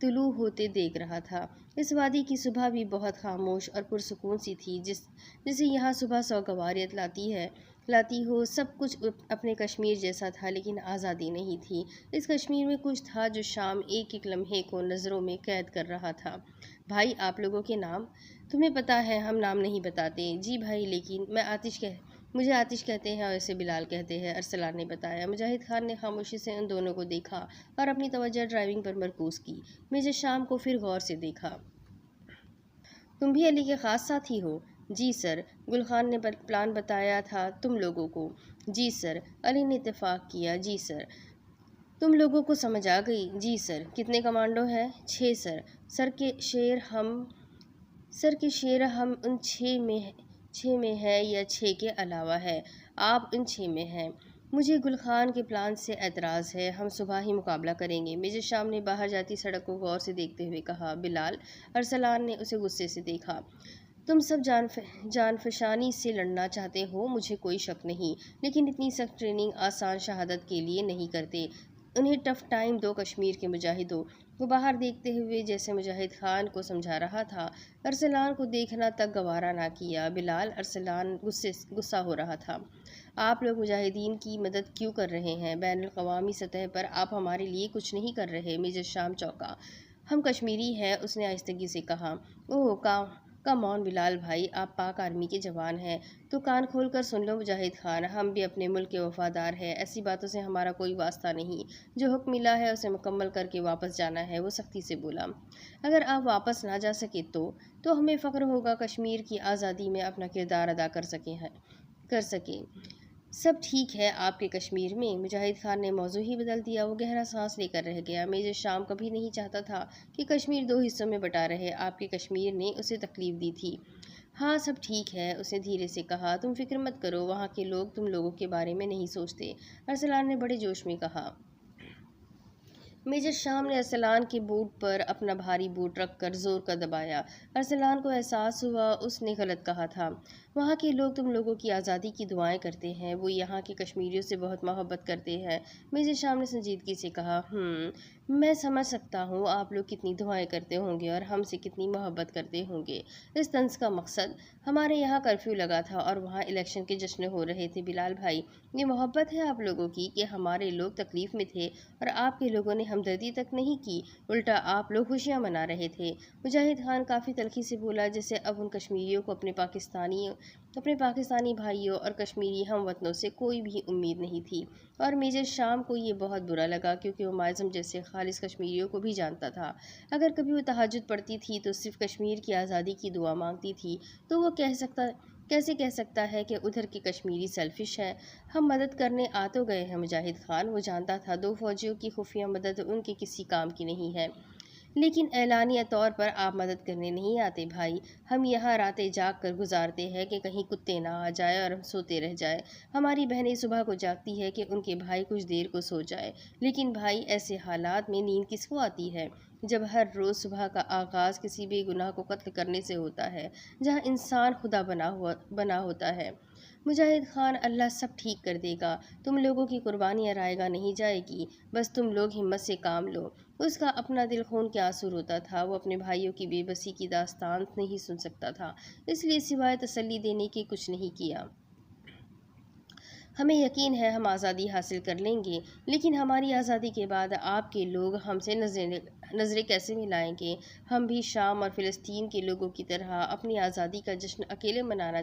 طلوع ہوتے دیکھ رہا تھا۔ اس وادی کی صبح بھی بہت خاموش اور پرسکون سی تھی، جسے یہاں صبح سوگواری لاتی ہو۔ سب کچھ اپنے کشمیر جیسا تھا، لیکن آزادی نہیں تھی۔ اس کشمیر میں کچھ تھا جو شام ایک ایک لمحے کو نظروں میں قید کر رہا تھا۔ بھائی، آپ لوگوں کے نام؟ تمہیں پتہ ہے ہم نام نہیں بتاتے۔ جی بھائی، لیکن مجھے آتش کہتے ہیں اور اسے بلال کہتے ہیں، ارسلان نے بتایا۔ مجاہد خان نے خاموشی سے ان دونوں کو دیکھا اور اپنی توجہ ڈرائیونگ پر مرکوز کی۔ میجر شام کو پھر غور سے دیکھا۔ تم بھی علی کے خاص ساتھی ہو؟ جی سر۔ گل خان نے پلان بتایا تھا تم لوگوں کو؟ جی سر۔ علی نے اتفاق کیا۔ جی سر۔ تم لوگوں کو سمجھ آ گئی؟ جی سر۔ کتنے کمانڈو ہیں؟ 6 سر۔ سر کے شیر ہم ان 6 میں ہے یا 6 کے علاوہ ہے؟ آپ ان 6 میں ہیں۔ مجھے گل خان کے پلان سے اعتراض ہے۔ ہم صبح ہی مقابلہ کریں گے۔ میجر شام نے باہر جاتی سڑک کو غور سے دیکھتے ہوئے کہا۔ بلال؟ ارسلان نے اسے غصے سے دیکھا۔ تم سب جان فشانی سے لڑنا چاہتے ہو، مجھے کوئی شک نہیں، لیکن اتنی سخت ٹریننگ آسان شہادت کے لیے نہیں کرتے۔ انہیں ٹف ٹائم دو کشمیر کے مجاہدوں۔ وہ باہر دیکھتے ہوئے جیسے مجاہد خان کو سمجھا رہا تھا۔ ارسلان کو دیکھنا تک گوارا نہ کیا۔ بلال؟ ارسلان غصہ ہو رہا تھا۔ آپ لوگ مجاہدین کی مدد کیوں کر رہے ہیں؟ بین الاقوامی سطح پر آپ ہمارے لیے کچھ نہیں کر رہے۔ میجر شام چونکا۔ ہم کشمیری ہیں، اس نے آہستگی سے کہا۔ اوہ کم آن بلال بھائی، آپ پاک آرمی کے جوان ہیں تو کان کھول کر سن لو۔ مجاہد خان، ہم بھی اپنے ملک کے وفادار ہیں، ایسی باتوں سے ہمارا کوئی واسطہ نہیں۔ جو حکم ملا ہے اسے مکمل کر کے واپس جانا ہے، وہ سختی سے بولا۔ اگر آپ واپس نہ جا سکے تو ہمیں فخر ہوگا کشمیر کی آزادی میں اپنا کردار ادا کر سکیں۔ سب ٹھیک ہے آپ کے کشمیر میں؟ مجاہد خان نے موضوع ہی بدل دیا۔ وہ گہرا سانس لے کر رہ گیا۔ میجر شام کبھی نہیں چاہتا تھا کہ کشمیر 2 حصوں میں بٹا رہے۔ آپ کے کشمیر نے اسے تکلیف دی تھی۔ ہاں سب ٹھیک ہے، اس نے دھیرے سے کہا۔ تم فکر مت کرو، وہاں کے لوگ تم لوگوں کے بارے میں نہیں سوچتے، ارسلان نے بڑے جوش میں کہا۔ میجر شام نے ارسلان کے بوٹ پر اپنا بھاری بوٹ رکھ کر زور کا دبایا۔ ارسلان کو احساس ہوا اس نے غلط کہا تھا۔ وہاں کے لوگ تم لوگوں کی آزادی کی دعائیں کرتے ہیں، وہ یہاں کے کشمیریوں سے بہت محبت کرتے ہیں۔ میجر شام نے سنجیدگی سے کہا۔ میں سمجھ سکتا ہوں آپ لوگ کتنی دعائیں کرتے ہوں گے اور ہم سے کتنی محبت کرتے ہوں گے۔ اس طنز کا مقصد؟ ہمارے یہاں کرفیو لگا تھا اور وہاں الیکشن کے جشن ہو رہے تھے۔ بلال بھائی، یہ محبت ہے آپ لوگوں کی کہ ہمارے لوگ تکلیف میں تھے اور آپ کے لوگوں نے ہمدردی تک نہیں کی، الٹا آپ لوگ خوشیاں منا رہے تھے۔ مجاہد خان کافی تلخی سے بولا، جیسے اب ان کشمیریوں کو اپنے پاکستانی بھائیوں اور کشمیری ہم وطنوں سے کوئی بھی امید نہیں تھی، اور میجر شام کو یہ بہت برا لگا کیونکہ وہ مائزم جیسے خالص کشمیریوں کو بھی جانتا تھا۔ اگر کبھی وہ تہجد پڑھتی تھی تو صرف کشمیر کی آزادی کی دعا مانگتی تھی، تو وہ کیسے کہہ سکتا ہے کہ ادھر کے کشمیری سیلفش ہیں؟ ہم مدد کرنے آ تو گئے ہیں مجاہد خان۔ وہ جانتا تھا 2 فوجیوں کی خفیہ مدد ان کے کسی کام کی نہیں ہے، لیکن اعلانیہ طور پر آپ مدد کرنے نہیں آتے بھائی۔ ہم یہاں راتیں جاگ کر گزارتے ہیں کہ کہیں کتے نہ آ جائے اور ہم سوتے رہ جائیں۔ ہماری بہنیں صبح کو جاگتی ہے کہ ان کے بھائی کچھ دیر کو سو جائے، لیکن بھائی ایسے حالات میں نیند کس کو آتی ہے جب ہر روز صبح کا آغاز کسی بے گناہ کو قتل کرنے سے ہوتا ہے، جہاں انسان خدا بنا ہوتا ہے۔ مجاہد خان، اللہ سب ٹھیک کر دے گا، تم لوگوں کی قربانی رائے گاہ نہیں جائے گی، بس تم لوگ ہمت سے کام لو۔ اس کا اپنا دل خون کے آنسو روتا تھا۔ وہ اپنے بھائیوں کی بے بسی کی داستان نہیں سن سکتا تھا، اس لیے سوائے تسلی دینے کے کچھ نہیں کیا۔ ہمیں یقین ہے ہم آزادی حاصل کر لیں گے، لیکن ہماری آزادی کے بعد آپ کے لوگ ہم سے نظریں کیسے ملائیں گے؟ ہم بھی شام اور فلسطین کے لوگوں کی طرح اپنی آزادی کا جشن اکیلے منانا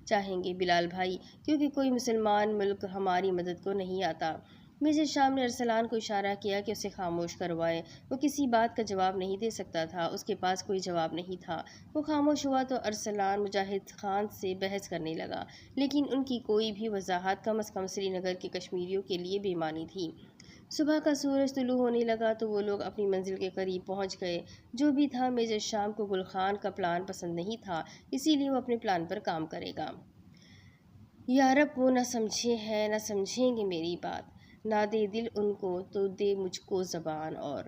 چاہیں گے بلال بھائی، کیونکہ کوئی مسلمان ملک ہماری مدد کو نہیں آتا۔ میجر شام نے ارسلان کو اشارہ کیا کہ اسے خاموش کروائے۔ وہ کسی بات کا جواب نہیں دے سکتا تھا، اس کے پاس کوئی جواب نہیں تھا۔ وہ خاموش ہوا تو ارسلان مجاہد خان سے بحث کرنے لگا، لیکن ان کی کوئی بھی وضاحت کم از کم سری نگر کے کشمیریوں کے لیے بے معنی تھی۔ صبح کا سورج طلوع ہونے لگا تو وہ لوگ اپنی منزل کے قریب پہنچ گئے۔ جو بھی تھا، میجر شام کو گل خان کا پلان پسند نہیں تھا، اسی لیے وہ اپنے پلان پر کام کرے گا۔ یارب، وہ نہ سمجھے ہیں نہ سمجھیں گے میری بات، نہ دے دل ان کو تو دے مجھ کو زبان، اور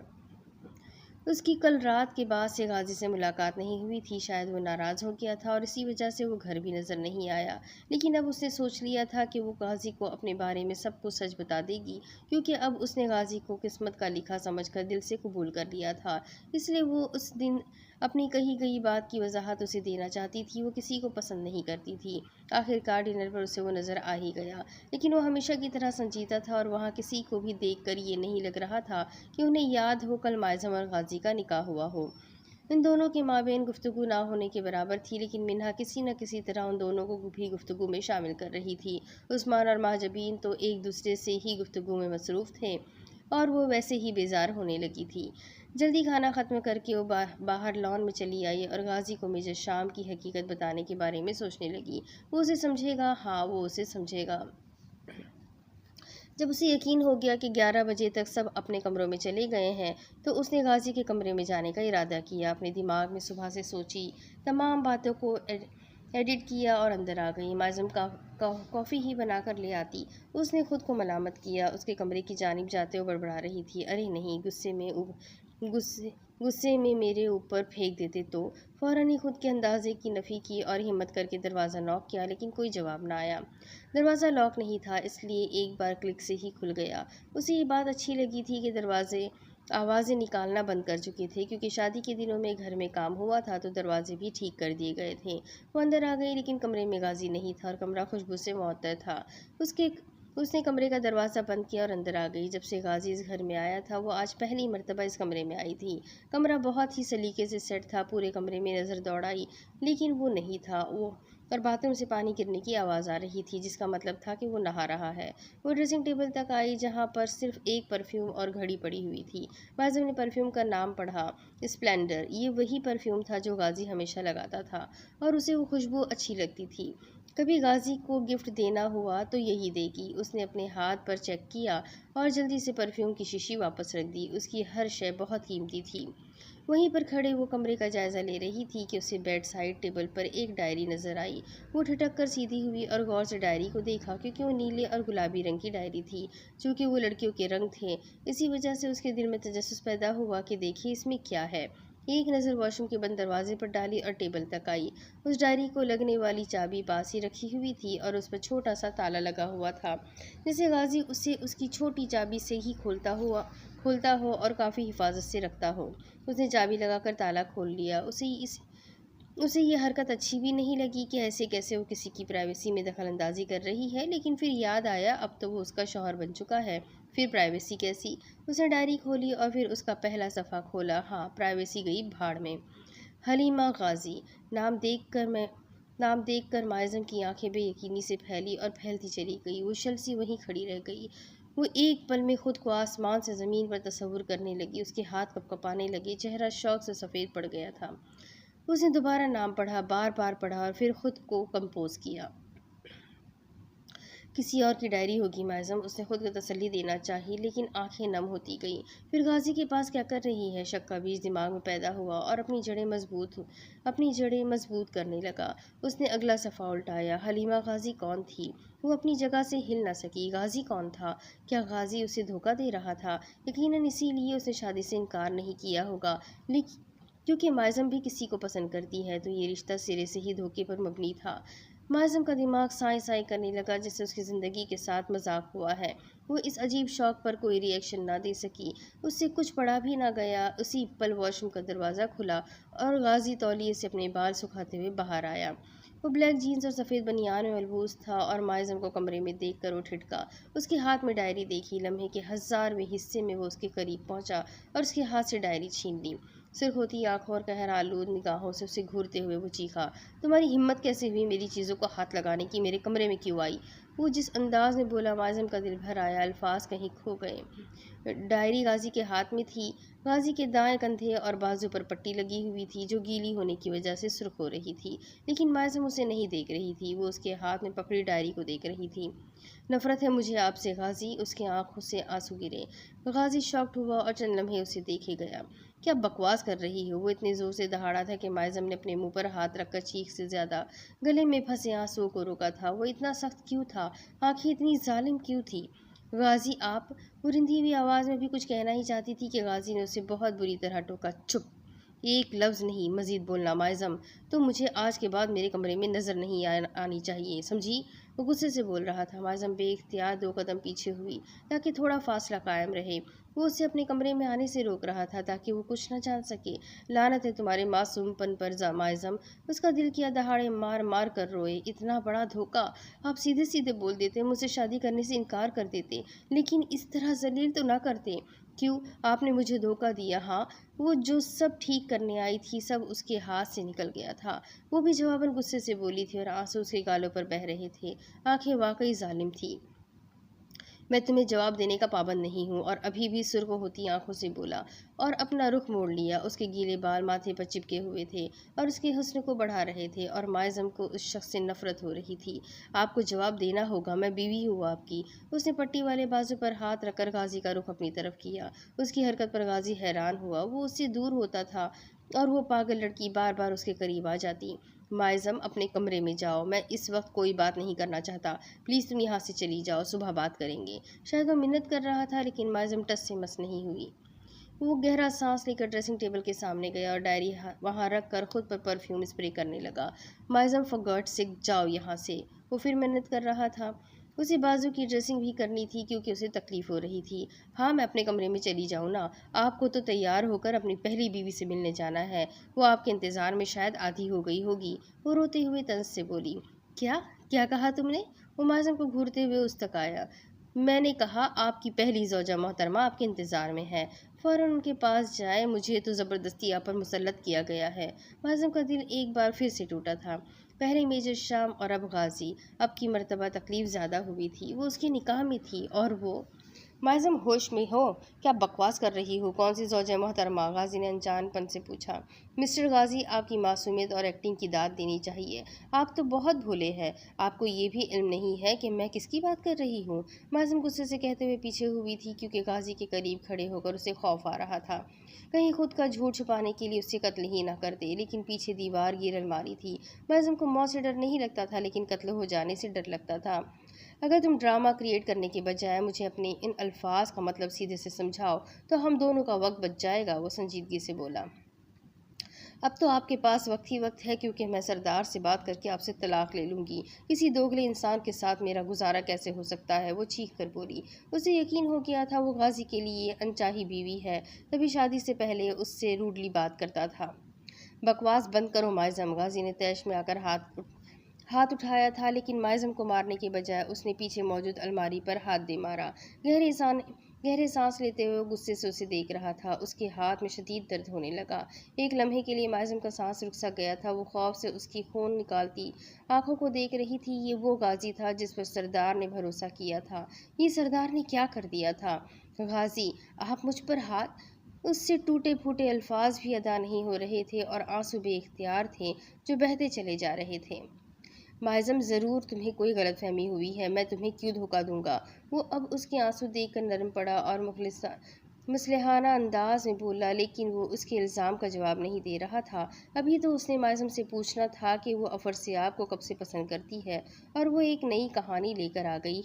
اس کی کل رات کے بعد سے غازی سے ملاقات نہیں ہوئی تھی۔ شاید وہ ناراض ہو گیا تھا اور اسی وجہ سے وہ گھر بھی نظر نہیں آیا، لیکن اب اس نے سوچ لیا تھا کہ وہ غازی کو اپنے بارے میں سب کچھ سچ بتا دے گی، کیونکہ اب اس نے غازی کو قسمت کا لکھا سمجھ کر دل سے قبول کر لیا تھا۔ اس لیے وہ اس دن اپنی کہی گئی بات کی وضاحت اسے دینا چاہتی تھی۔ وہ کسی کو پسند نہیں کرتی تھی، آخر کار ڈنر پر اسے وہ نظر آ ہی گیا، لیکن وہ ہمیشہ کی طرح سنجیدہ تھا اور وہاں کسی کو بھی دیکھ کر یہ نہیں لگ رہا تھا کہ انہیں یاد ہو کل مائزم اور غازی کا نکاح ہوا ہو۔ ان دونوں کے مابین گفتگو نہ ہونے کے برابر تھی، لیکن منہا کسی نہ کسی طرح ان دونوں کو بھی گفتگو میں شامل کر رہی تھی۔ عثمان اور مہاجبین تو ایک دوسرے سے ہی گفتگو میں مصروف تھے اور وہ ویسے ہی بیزار ہونے لگی تھی۔ جلدی کھانا ختم کر کے وہ باہر لان میں چلی آئی اور غازی کو میجر شام کی حقیقت بتانے کے بارے میں سوچنے لگی۔ وہ اسے سمجھے گا، ہاں وہ اسے سمجھے گا۔ جب اسے یقین ہو گیا کہ 11 بجے تک سب اپنے کمروں میں چلے گئے ہیں تو اس نے غازی کے کمرے میں جانے کا ارادہ کیا۔ اپنے دماغ میں صبح سے سوچی تمام باتوں کو ایڈٹ کیا اور اندر آ گئی۔ مائزم کافی ہی بنا کر لے آتی۔ اس نے خود کو ملامت کیا۔ اس کے کمرے کی جانب جاتے وہ بڑبڑا رہی تھی، ارے نہیں، غصے میں میرے اوپر پھینک دیتے تو۔ فوراً ہی خود کے اندازے کی نفی کی اور ہمت کر کے دروازہ نوک کیا، لیکن کوئی جواب نہ آیا۔ دروازہ لاک نہیں تھا، اس لیے ایک بار کلک سے ہی کھل گیا۔ اسے یہ بات اچھی لگی تھی کہ دروازے آوازیں نکالنا بند کر چکے تھے، کیونکہ شادی کے دنوں میں گھر میں کام ہوا تھا تو دروازے بھی ٹھیک کر دیے گئے تھے۔ وہ اندر آ گئی، لیکن کمرے میں غازی نہیں تھا اور کمرہ خوشبو سے معطر تھا۔ اس نے کمرے کا دروازہ بند کیا اور اندر آ گئی۔ جب سے غازی اس گھر میں آیا تھا وہ آج پہلی مرتبہ اس کمرے میں آئی تھی۔ کمرہ بہت ہی سلیقے سے سیٹ تھا۔ پورے کمرے میں نظر دوڑائی، لیکن وہ نہیں تھا، اور باتھ روم سے پانی گرنے کی آواز آ رہی تھی، جس کا مطلب تھا کہ وہ نہا رہا ہے۔ وہ ڈریسنگ ٹیبل تک آئی جہاں پر صرف ایک پرفیوم اور گھڑی پڑی ہوئی تھی۔ مائزم نے پرفیوم کا نام پڑھا، اسپلینڈر۔ یہ وہی پرفیوم تھا جو غازی ہمیشہ لگاتا تھا اور اسے وہ خوشبو اچھی لگتی تھی۔ کبھی غازی کو گفٹ دینا ہوا تو یہی دے گی۔ اس نے اپنے ہاتھ پر چیک کیا اور جلدی سے پرفیوم کی شیشی واپس رکھ دی۔ اس کی ہر شے بہت قیمتی تھی۔ وہیں پر کھڑے وہ کمرے کا جائزہ لے رہی تھی کہ اسے بیڈ سائڈ ٹیبل پر ایک ڈائری نظر آئی۔ وہ ٹھٹک کر سیدھی ہوئی اور غور سے ڈائری کو دیکھا، کیونکہ وہ نیلے اور گلابی رنگ کی ڈائری تھی، چونکہ وہ لڑکیوں کے رنگ تھے۔ اسی وجہ سے اس کے دل میں تجسس پیدا ہوا کہ دیکھیں اس میں کیا ہے۔ ایک نظر واش روم کے بند دروازے پر ڈالی اور ٹیبل تک آئی۔ اس ڈائری کو لگنے والی چابی پاس ہی رکھی ہوئی تھی اور اس پر چھوٹا سا تالا لگا ہوا تھا، جسے غازی اسے اس کی چھوٹی چابی سے ہی کھولتا ہو اور کافی حفاظت سے رکھتا ہو۔ اس نے چابی لگا کر تالا کھول لیا۔ اسے یہ حرکت اچھی بھی نہیں لگی کہ ایسے کیسے وہ کسی کی پرائیویسی میں دخل اندازی کر رہی ہے، لیکن پھر یاد آیا اب تو وہ اس کا شوہر بن چکا ہے، پھر پرائیویسی کیسی؟ اس نے ڈائری کھولی اور پھر اس کا پہلا صفحہ کھولا۔ ہاں، پرائیویسی گئی بھاڑ میں۔ حلیمہ غازی نام دیکھ کر مائزم کی آنکھیں بے یقینی سے پھیلی اور پھیلتی چلی گئی۔ وہ شل سی وہیں کھڑی رہ گئی۔ وہ ایک پل میں خود کو آسمان سے زمین پر تصور کرنے لگی۔ اس کے ہاتھ کپکپانے لگے، چہرہ شوق سے سفید پڑ گیا تھا۔ اس نے دوبارہ نام پڑھا، بار بار پڑھا اور پھر خود کو کمپوز کیا۔ کسی اور کی ڈائری ہوگی مائزم، اس نے خود کو تسلی دینا چاہی، لیکن آنکھیں نم ہوتی گئیں۔ پھر غازی کے پاس کیا کر رہی ہے؟ شک کا بیج دماغ میں پیدا ہوا اور اپنی جڑیں مضبوط کرنے لگا۔ اس نے اگلا صفحہ الٹایا۔ حلیمہ غازی کون تھی؟ وہ اپنی جگہ سے ہل نہ سکی۔ غازی کون تھا؟ کیا غازی اسے دھوکہ دے رہا تھا؟ یقیناً اسی لیے اس نے شادی سے انکار نہیں کیا ہوگا، کیونکہ مائزم بھی کسی کو پسند کرتی ہے، تو یہ رشتہ سرے سے ہی دھوکے پر مبنی تھا۔ مائزم کا دماغ سائیں سائیں کرنے لگا، جیسے اس کی زندگی کے ساتھ مذاق ہوا ہے۔ وہ اس عجیب شوق پر کوئی ری ایکشن نہ دے سکی۔ اس سے کچھ پڑھا بھی نہ گیا۔ اسی پل واش روم کا دروازہ کھلا اور غازی تولیے سے اپنے بال سکھاتے ہوئے باہر آیا۔ وہ بلیک جینز اور سفید بنیان میں ملبوس تھا اور مائزم کو کمرے میں دیکھ کر وہ ٹھٹکا۔ اس کے ہاتھ میں ڈائری دیکھی۔ لمحے کے 1000ویں حصے میں وہ اس کے قریب پہنچا اور اس کے ہاتھ سے ڈائری چھین لی۔ سرخ ہوتی آنکھوں اور قہر آلود نگاہوں سے اسے گھورتے ہوئے وہ چیخا، تمہاری ہمت کیسے ہوئی میری چیزوں کو ہاتھ لگانے کی؟ میرے کمرے میں کیوں آئی؟ وہ جس انداز میں بولا، مائزم کا دل بھر آیا، الفاظ کہیں کھو گئے۔ ڈائری غازی کے ہاتھ میں تھی۔ غازی کے دائیں کندھے اور بازو پر پٹی لگی ہوئی تھی جو گیلی ہونے کی وجہ سے سرخ ہو رہی تھی، لیکن مائزم اسے نہیں دیکھ رہی تھی۔ وہ اس کے ہاتھ میں پکڑی ڈائری کو دیکھ رہی تھی۔ نفرت ہے مجھے آپ سے غازی، اس کے آنکھوں سے آنسو گرے۔ غازی شاکڈ ہوا اور چند لمحے اسے دیکھے گیا۔ کیا بکواس کر رہی ہو؟ وہ اتنے زور سے دہاڑا تھا کہ مائزم نے اپنے منہ پر ہاتھ رکھ کر چیخ سے زیادہ گلے میں پھنسے آنسوؤں کو روکا تھا۔ وہ اتنا سخت کیوں تھا؟ آنکھیں اتنی ظالم کیوں تھی؟ غازی آپ، وہ رندھی ہوئی آواز میں بھی کچھ کہنا ہی چاہتی تھی کہ غازی نے اسے بہت بری طرح ٹوکا۔ چپ، ایک لفظ نہیں مزید بولنا معظم، تو مجھے آج کے بعد میرے کمرے میں نظر نہیں آنی چاہیے، سمجھی؟ وہ غصے سے بول رہا تھا۔ معظم بے اختیار 2 قدم پیچھے ہوئی تاکہ تھوڑا فاصلہ قائم رہے۔ وہ اسے اپنے کمرے میں آنے سے روک رہا تھا تاکہ وہ کچھ نہ جان سکے۔ لعنت ہے تمہارے معصوم پن پر معظم، اس کا دل کیا دہاڑے مار مار کر روئے۔ اتنا بڑا دھوکہ! آپ سیدھے سیدھے بول دیتے، مجھ سے شادی کرنے سے انکار کر دیتے، لیکن اس طرح ذلیل تو نہ کرتے۔ کیوں؟ آپ نے مجھے دھوکہ دیا، ہاں؟ وہ جو سب ٹھیک کرنے آئی تھی سب اس کے ہاتھ سے نکل گیا تھا۔ وہ بھی جواباً غصے سے بولی تھی اور آنسو اس کے گالوں پر بہہ رہے تھے۔ آنکھیں واقعی ظالم تھی۔ میں تمہیں جواب دینے کا پابند نہیں ہوں، اور ابھی بھی سرخ ہوتی آنکھوں سے بولا اور اپنا رخ موڑ لیا۔ اس کے گیلے بال ماتھے پر چپکے ہوئے تھے اور اس کے حسن کو بڑھا رہے تھے، اور معظم کو اس شخص سے نفرت ہو رہی تھی۔ آپ کو جواب دینا ہوگا، میں بیوی ہوں آپ کی۔ اس نے پٹی والے بازو پر ہاتھ رکھ کر غازی کا رخ اپنی طرف کیا۔ اس کی حرکت پر غازی حیران ہوا۔ وہ اس سے دور ہوتا تھا اور وہ پاگل لڑکی بار بار اس کے قریب آ جاتی۔ معظم، اپنے کمرے میں جاؤ، میں اس وقت کوئی بات نہیں کرنا چاہتا، پلیز تم یہاں سے چلی جاؤ، صبح بات کریں گے۔ شاید وہ منت کر رہا تھا، لیکن معظم ٹس سے مس نہیں ہوئی۔ وہ گہرا سانس لے کر ڈریسنگ ٹیبل کے سامنے گیا اور ڈائری وہاں رکھ کر خود پر پرفیوم اسپرے کرنے لگا۔ معظم، فار گاڈ سیک، جاؤ یہاں سے، وہ پھر منت کر رہا تھا۔ اسے بازو کی ڈریسنگ بھی کرنی تھی کیونکہ اسے تکلیف ہو رہی تھی۔ ہاں، میں اپنے کمرے میں چلی جاؤں نا؟ آپ کو تو تیار ہو کر اپنی پہلی بیوی سے ملنے جانا ہے، وہ آپ کے انتظار میں شاید آدھی ہو گئی ہوگی، وہ روتے ہوئے طنز سے بولی۔ کیا کہا تم نے؟ وہ معظم کو گھورتے ہوئے اس تک آیا۔ میں نے کہا آپ کی پہلی زوجہ محترمہ آپ کے انتظار میں ہے، فوراً ان کے پاس جائے، مجھے تو زبردستی آپ پر مسلط کیا گیا ہے۔ معظم کا دل ایک بار پھر سے ٹوٹا تھا۔ پہلے میجر شام اور اب غازی، اب کی مرتبہ تکلیف زیادہ ہوئی تھی۔ وہ اس کے نکاح میں تھی اور وہ… معظم، ہوش میں ہو؟ کیا بکواس کر رہی ہو؟ کون سی زوجہ محترمہ؟ غازی نے انجان پن سے پوچھا۔ مسٹر غازی، آپ کی معصومیت اور ایکٹنگ کی داد دینی چاہیے، آپ تو بہت بھولے ہیں۔ آپ کو یہ بھی علم نہیں ہے کہ میں کس کی بات کر رہی ہوں؟ معظم غصے سے کہتے ہوئے پیچھے ہوئی تھی کیونکہ غازی کے قریب کھڑے ہو کر اسے خوف آ رہا تھا، کہیں خود کا جھوٹ چھپانے کے لیے اس سے قتل ہی نہ کر دے۔ لیکن پیچھے دیوار گیر الماری تھی۔ معظم کو موت سے ڈر نہیں لگتا تھا، لیکن قتل ہو جانے سے ڈر لگتا تھا۔ اگر تم ڈرامہ کریٹ کرنے کے بجائے مجھے اپنے ان الفاظ کا مطلب سیدھے سے سمجھاؤ تو ہم دونوں کا وقت بچ جائے گا، وہ سنجیدگی سے بولا۔ اب تو آپ کے پاس وقت ہی وقت ہے، کیونکہ میں سردار سے بات کر کے آپ سے طلاق لے لوں گی۔ کسی دوگلے انسان کے ساتھ میرا گزارا کیسے ہو سکتا ہے؟ وہ چیخ کر بولی۔ اسے یقین ہو گیا تھا وہ غازی کے لیے انچاہی بیوی ہے، تبھی شادی سے پہلے اس سے روڈلی بات کرتا تھا۔ بکواس بند کرو معظم، غازی نے طیش میں آ کر ہاتھ اٹھایا تھا، لیکن معظم کو مارنے کے بجائے اس نے پیچھے موجود الماری پر ہاتھ دے مارا۔ گہرے سانس لیتے ہوئے وہ غصے سے اسے دیکھ رہا تھا۔ اس کے ہاتھ میں شدید درد ہونے لگا۔ ایک لمحے کے لیے معظم کا سانس رک سا گیا تھا۔ وہ خوف سے اس کی خون نکالتی آنکھوں کو دیکھ رہی تھی۔ یہ وہ غازی تھا جس پر سردار نے بھروسہ کیا تھا۔ یہ سردار نے کیا کر دیا تھا؟ غازی، آپ مجھ پر ہاتھ… اس سے ٹوٹے پھوٹے الفاظ بھی ادا نہیں ہو رہے تھے اور آنسو بے اختیار تھے جو بہتے چلے جا رہے تھے۔ معظم، ضرور تمہیں کوئی غلط فہمی ہوئی ہے، میں تمہیں کیوں دھوکہ دوں گا؟ وہ اب اس کے آنسو دیکھ کر نرم پڑا اور مصلحانہ انداز میں بولا، لیکن وہ اس کے الزام کا جواب نہیں دے رہا تھا۔ ابھی تو اس نے معظم سے پوچھنا تھا کہ وہ افراسیاب کو کب سے پسند کرتی ہے، اور وہ ایک نئی کہانی لے کر آ گئی۔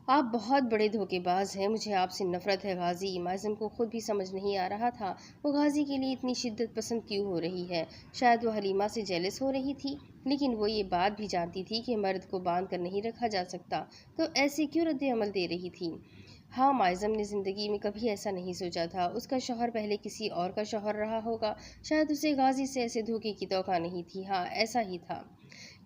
آپ بہت بڑے دھوکے باز ہیں، مجھے آپ سے نفرت ہے غازی۔ معظم کو خود بھی سمجھ نہیں آ رہا تھا وہ غازی کے لیے اتنی شدت پسند کیوں ہو رہی ہے۔ شاید وہ حلیمہ سے جیلس ہو رہی تھی، لیکن وہ یہ بات بھی جانتی تھی کہ مرد کو باندھ کر نہیں رکھا جا سکتا، تو ایسے کیوں رد عمل دے رہی تھی؟ ہاں، معظم نے زندگی میں کبھی ایسا نہیں سوچا تھا۔ اس کا شوہر پہلے کسی اور کا شوہر رہا ہوگا، شاید اسے غازی سے ایسے دھوکے کی توقع نہیں تھی۔ ہاں، ایسا ہی تھا۔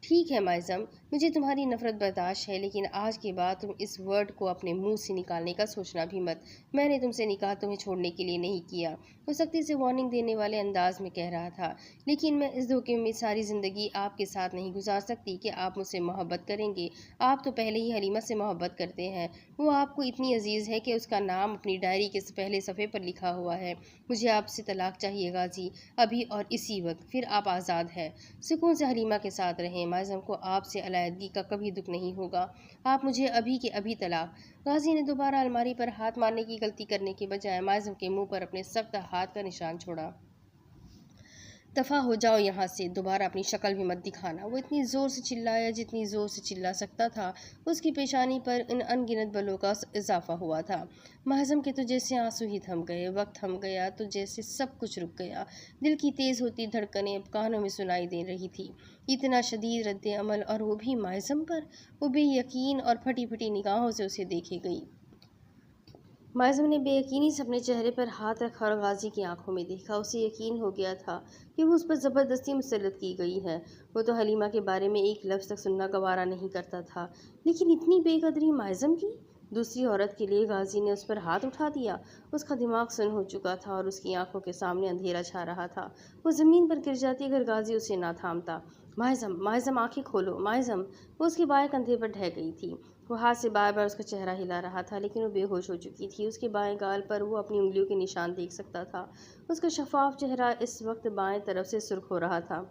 ٹھیک ہے معظم، مجھے تمہاری نفرت برداشت ہے، لیکن آج کے بعد تم اس ورڈ کو اپنے منہ سے نکالنے کا سوچنا بھی مت۔ میں نے تم سے نکاح تمہیں چھوڑنے کے لیے نہیں کیا، وہ سختی سے وارننگ دینے والے انداز میں کہہ رہا تھا، لیکن میں اس دھوکے میں ساری زندگی آپ کے ساتھ نہیں گزار سکتی کہ آپ مجھ سے محبت کریں گے۔ آپ تو پہلے ہی حلیمہ سے محبت کرتے ہیں، وہ آپ کو اتنی عزیز ہے کہ اس کا نام اپنی ڈائری کے پہلے صفحے پر لکھا ہوا ہے۔ مجھے آپ سے طلاق چاہیے غازی، ابھی اور اسی وقت، پھر آپ آزاد ہیں، سکون سے حلیمہ کے ساتھ رہیں۔ معظم کو آپ سے علیحدگی کا کبھی دکھ نہیں ہوگا، آپ مجھے ابھی کے ابھی طلاق… غازی نے دوبارہ الماری پر ہاتھ مارنے کی غلطی کرنے کے بجائے معظم کے منہ پر اپنے سخت ہاتھ کا نشان چھوڑا۔ دفع ہو جاؤ یہاں سے، دوبارہ اپنی شکل بھی مت دکھانا۔ وہ اتنی زور سے چلایا جتنی زور سے چلا سکتا تھا۔ اس کی پیشانی پر ان گنت بلوں کا اضافہ ہوا تھا۔ محضم کے تو جیسے آنسو ہی تھم گئے، وقت تھم گیا تو جیسے سب کچھ رک گیا۔ دل کی تیز ہوتی دھڑکنیں اب کانوں میں سنائی دے رہی تھی۔ اتنا شدید رد عمل، اور وہ بھی محضم پر! وہ بے یقین اور پھٹی پھٹی نگاہوں سے اسے دیکھے گئی۔ محضم نے بے یقینی سے اپنے چہرے پر ہاتھ رکھا اور غازی کی آنکھوں میں دیکھا۔ اسے یقین ہو گیا تھا کہ وہ اس پر زبردستی مسلط کی گئی ہے۔ وہ تو حلیمہ کے بارے میں ایک لفظ تک سننا گوارا نہیں کرتا تھا، لیکن اتنی بے قدری محضم کی! دوسری عورت کے لیے غازی نے اس پر ہاتھ اٹھا دیا۔ اس کا دماغ سن ہو چکا تھا اور اس کی آنکھوں کے سامنے اندھیرا چھا رہا تھا۔ وہ زمین پر گر جاتی اگر غازی اسے نہ تھامتا۔ محضم، محضم آنکھیں کھولو، محضم! وہ اس کے بائیں کندھے پر ڈھہ گئی تھی۔ وہ ہاتھ سے بار بار اس کا چہرہ ہلا رہا تھا، لیکن وہ بے ہوش ہو چکی تھی۔ اس کے بائیں گال پر وہ اپنی انگلیوں کے نشان دیکھ سکتا تھا۔ اس کا شفاف چہرہ اس وقت بائیں طرف سے سرخ ہو رہا تھا۔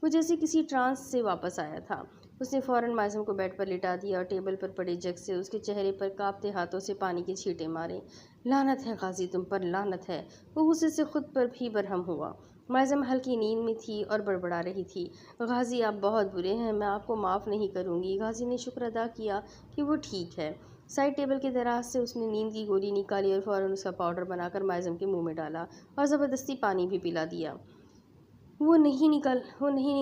وہ جیسے کسی ٹرانس سے واپس آیا تھا۔ اس نے فوراً محضم کو بیڈ پر لٹا دیا اور ٹیبل پر پڑے جگ سے اس کے چہرے پر کانپتے ہاتھوں سے پانی کے چھینٹے مارے۔ لعنت ہے غازی تم پر، لعنت ہے! وہ غصے سے خود پر بھی برہم ہوا۔ محضم ہلکی نیند میں تھی اور بڑبڑا رہی تھی۔ غازی آپ بہت برے ہیں، میں آپ کو معاف نہیں کروں گی۔ غازی نے شکر ادا کیا کہ وہ ٹھیک ہے۔ سائڈ ٹیبل کے دراز سے اس نے نیند کی گولی نکالی اور فوراً اس کا پاؤڈر بنا کر محضم کے منہ میں ڈالا اور زبردستی پانی بھی پلا دیا۔ وہ نہیں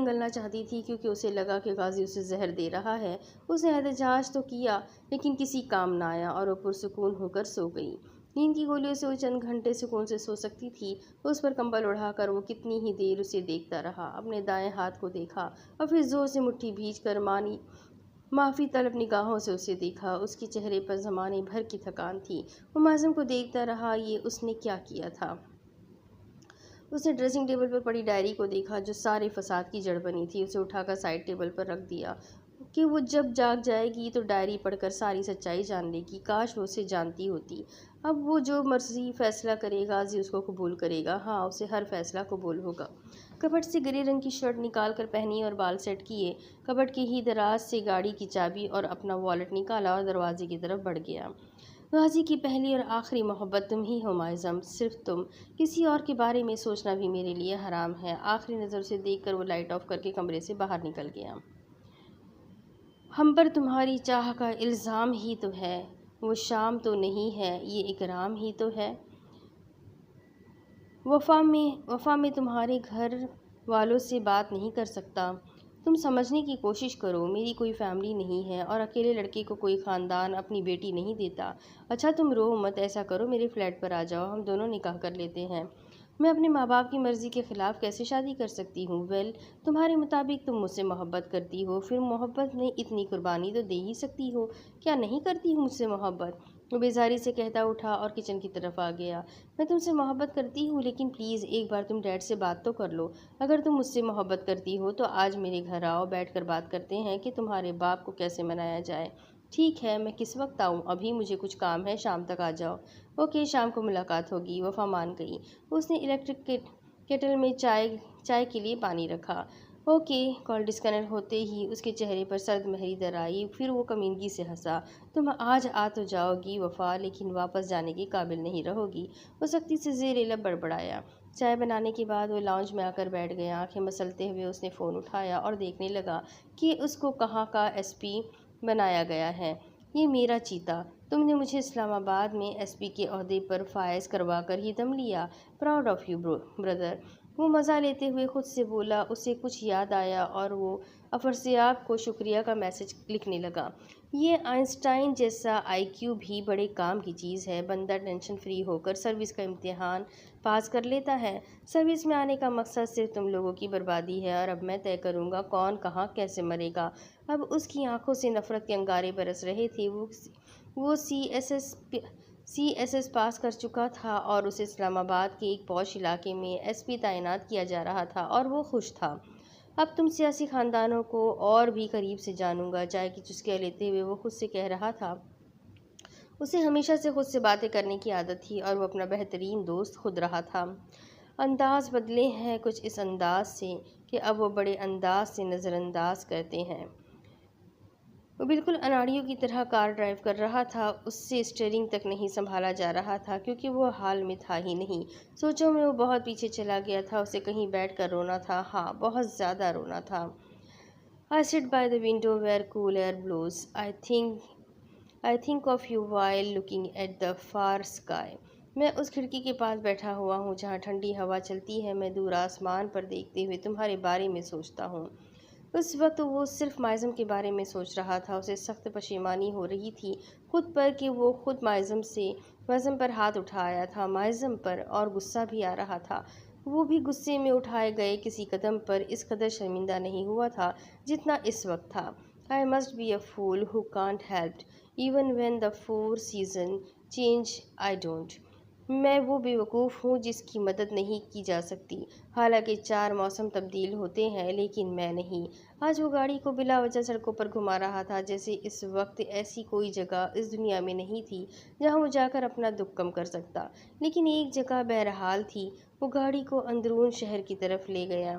نگلنا چاہتی تھی کیونکہ اسے لگا کہ غازی اسے زہر دے رہا ہے۔ اس نے احتجاج تو کیا لیکن کسی کام نہ آیا اور وہ پرسکون ہو کر سو گئی۔ نیند کی گولیوں سے وہ چند گھنٹے سکون سے سو سکتی تھی۔ اس پر کمبل اڑا کر وہ کتنی ہی دیر اسے دیکھتا رہا۔ اپنے دائیں ہاتھ کو دیکھا اور پھر زور سے مٹھی بھینچ کر معافی طلب نگاہوں سے اسے دیکھا۔ اس کے چہرے پر زمانے بھر کی تھکان تھی۔ وہ محضم کو دیکھتا رہا۔ یہ اس نے کیا کیا تھا؟ اس نے ڈریسنگ ٹیبل پر پڑی ڈائری کو دیکھا جو سارے فساد کی جڑ بنی تھی۔ اسے اٹھا کر سائڈ ٹیبل پر رکھ دیا کہ وہ جب جاگ جائے گی تو ڈائری پڑھ کر ساری سچائی جان لے گی۔ کاش وہ اسے جانتی ہوتی۔ اب وہ جو مرضی فیصلہ کرے غازی اس کو قبول کرے گا۔ ہاں، اسے ہر فیصلہ قبول ہوگا۔ کبٹ سے گرے رنگ کی شرٹ نکال کر پہنی اور بال سیٹ کیے، کبٹ کے ہی دراز سے گاڑی کی چابی اور اپنا والیٹ نکالا اور دروازے کی طرف بڑھ گیا۔ غازی کی پہلی اور آخری محبت تم ہی ہو محضم، صرف تم۔ کسی اور کے بارے میں سوچنا بھی میرے لیے حرام ہے۔ آخری نظر اسے دیکھ کر وہ لائٹ آف کر کے کمرے سے باہر نکل گیا۔ ہم پر تمہاری چاہ کا الزام ہی تو ہے، وہ شام تو نہیں ہے، یہ اکرام ہی تو ہے۔ وفا میں تمہارے گھر والوں سے بات نہیں کر سکتا۔ تم سمجھنے کی کوشش کرو، میری کوئی فیملی نہیں ہے اور اکیلے لڑکے کو کوئی خاندان اپنی بیٹی نہیں دیتا۔ اچھا تم رو مت، ایسا کرو میرے فلیٹ پر آ جاؤ، ہم دونوں نکاح کر لیتے ہیں۔ میں اپنے ماں باپ کی مرضی کے خلاف کیسے شادی کر سکتی ہوں؟ ویل، تمہارے مطابق تم مجھ سے محبت کرتی ہو، پھر محبت میں اتنی قربانی تو دے ہی سکتی ہو۔ کیا نہیں کرتی ہوں مجھ سے محبت؟ وہ بیزاری سے کہتا اٹھا اور کچن کی طرف آ گیا۔ میں تم سے محبت کرتی ہوں، لیکن پلیز ایک بار تم ڈیڈ سے بات تو کر لو۔ اگر تم مجھ سے محبت کرتی ہو تو آج میرے گھر آؤ، بیٹھ کر بات کرتے ہیں کہ تمہارے باپ کو کیسے منایا جائے۔ ٹھیک ہے، میں کس وقت آؤں؟ ابھی مجھے کچھ کام ہے، شام تک آ جاؤ۔ اوکے، شام کو ملاقات ہوگی۔ وفا مان گئی۔ اس نے الیکٹرک کیٹل میں چائے کے لیے پانی رکھا۔ اوکے۔ کال ڈسکنیکٹ ہوتے ہی اس کے چہرے پر سرد مہری در آئی، پھر وہ کمینگی سے ہنسا۔ تم آج آ تو جاؤ گی وفا، لیکن واپس جانے کے قابل نہیں رہو گی۔ وہ سختی سے زیر لب بڑبڑایا۔ چائے بنانے کے بعد وہ لاؤنج میں آ کر بیٹھ گیا۔ آنکھیں مسلتے ہوئے اس نے فون اٹھایا اور دیکھنے لگا کہ اس کو کہاں کا ایس پی بنایا گیا ہے۔ یہ میرا چیتا! تم نے مجھے اسلام آباد میں ایس پی کے عہدے پر فائز کروا کر ہی دم لیا۔ پراؤڈ آف یو برادر! وہ مزہ لیتے ہوئے خود سے بولا۔ اسے کچھ یاد آیا اور وہ افراسیاب کو شکریہ کا میسج لکھنے لگا۔ یہ آئنسٹائن جیسا آئی کیو بھی بڑے کام کی چیز ہے۔ بندہ ٹینشن فری ہو کر سروس کا امتحان پاس کر لیتا ہے۔ سروس میں آنے کا مقصد صرف تم لوگوں کی بربادی ہے، اور اب میں طے کروں گا کون کہاں کیسے مرے گا۔ اب اس کی آنکھوں سے نفرت کے انگارے برس رہے تھے۔ وہ سی ایس ایس پاس کر چکا تھا اور اسے اسلام آباد کے ایک پوش علاقے میں ایس پی تعینات کیا جا رہا تھا اور وہ خوش تھا۔ اب تم سیاسی خاندانوں کو اور بھی قریب سے جانوں گا۔ چائے کی چسکیاں لیتے ہوئے وہ خود سے کہہ رہا تھا۔ اسے ہمیشہ سے خود سے باتیں کرنے کی عادت تھی اور وہ اپنا بہترین دوست خود رہا تھا۔ انداز بدلے ہیں کچھ اس انداز سے کہ اب وہ بڑے انداز سے نظر انداز کرتے ہیں۔ وہ بالکل اناڑیوں کی طرح کار ڈرائیو کر رہا تھا، اس سے اسٹیئرنگ تک نہیں سنبھالا جا رہا تھا کیونکہ وہ حال میں تھا ہی نہیں۔ سوچوں میں وہ بہت پیچھے چلا گیا تھا، اسے کہیں بیٹھ کر رونا تھا، ہاں بہت زیادہ رونا تھا۔ I sit by the window where cool air blows. I think of you while looking at the far sky. میں اس کھڑکی کے پاس بیٹھا ہوا ہوں جہاں ٹھنڈی ہوا چلتی ہے، میں دور آسمان پر دیکھتے ہوئے تمہارے بارے میں سوچتا ہوں۔ اس وقت وہ صرف مائزم کے بارے میں سوچ رہا تھا، اسے سخت پشیمانی ہو رہی تھی خود پر کہ وہ خود مائزم پر ہاتھ اٹھایا تھا، مائزم پر، اور غصہ بھی آ رہا تھا۔ وہ بھی غصے میں اٹھائے گئے کسی قدم پر اس قدر شرمندہ نہیں ہوا تھا جتنا اس وقت تھا۔ I must be a fool who can't help even when the four seasons change. I don't. میں وہ بیوقوف ہوں جس کی مدد نہیں کی جا سکتی، حالانکہ 4 موسم تبدیل ہوتے ہیں لیکن میں نہیں۔ آج وہ گاڑی کو بلا وجہ سڑکوں پر گھما رہا تھا جیسے اس وقت ایسی کوئی جگہ اس دنیا میں نہیں تھی جہاں وہ جا کر اپنا دکھ کم کر سکتا، لیکن ایک جگہ بہرحال تھی۔ وہ گاڑی کو اندرون شہر کی طرف لے گیا۔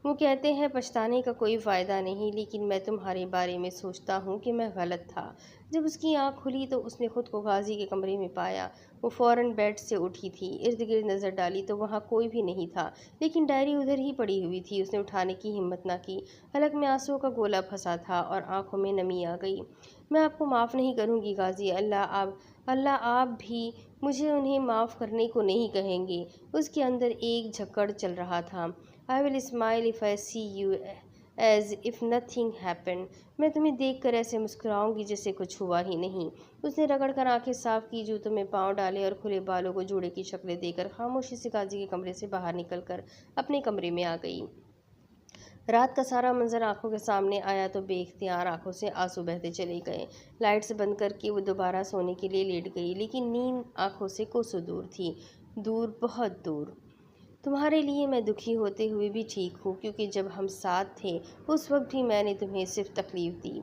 وہ کہتے ہیں پچھتانے کا کوئی فائدہ نہیں، لیکن میں تمہارے بارے میں سوچتا ہوں کہ میں غلط تھا۔ جب اس کی آنکھ کھلی تو اس نے خود کو غازی کے کمرے میں پایا۔ وہ فوراً بیڈ سے اٹھی تھی، ارد گرد نظر ڈالی تو وہاں کوئی بھی نہیں تھا، لیکن ڈائری ادھر ہی پڑی ہوئی تھی۔ اس نے اٹھانے کی ہمت نہ کی، حلق میں آنسوؤں کا گولا پھنسا تھا اور آنکھوں میں نمی آ گئی۔ میں آپ کو معاف نہیں کروں گی غازی، اللہ آپ بھی مجھے انہیں معاف کرنے کو نہیں کہیں گے۔ اس کے اندر ایک جھکڑ چل رہا تھا۔ I will smile if I see you as if nothing happened. میں تمہیں دیکھ کر ایسے مسکراؤں گی جیسے کچھ ہوا ہی نہیں۔ اس نے رگڑ کر آنکھیں صاف کی، جوتوں میں پاؤں ڈالے اور کھلے بالوں کو جوڑے کی شکلیں دے کر خاموشی سے قاضی کے کمرے سے باہر نکل کر اپنے کمرے میں آ گئی۔ رات کا سارا منظر آنکھوں کے سامنے آیا تو بے اختیار آنکھوں سے آنسو بہتے چلے گئے۔ لائٹس بند کر کے وہ دوبارہ سونے کے لیے لیٹ گئی، لیکن نیند آنکھوں سے کوسوں دور تھی، دور، بہت دور۔ تمہارے لیے میں دکھی ہوتے ہوئے بھی ٹھیک ہوں، کیونکہ جب ہم ساتھ تھے اس وقت بھی میں نے تمہیں صرف تکلیف دی۔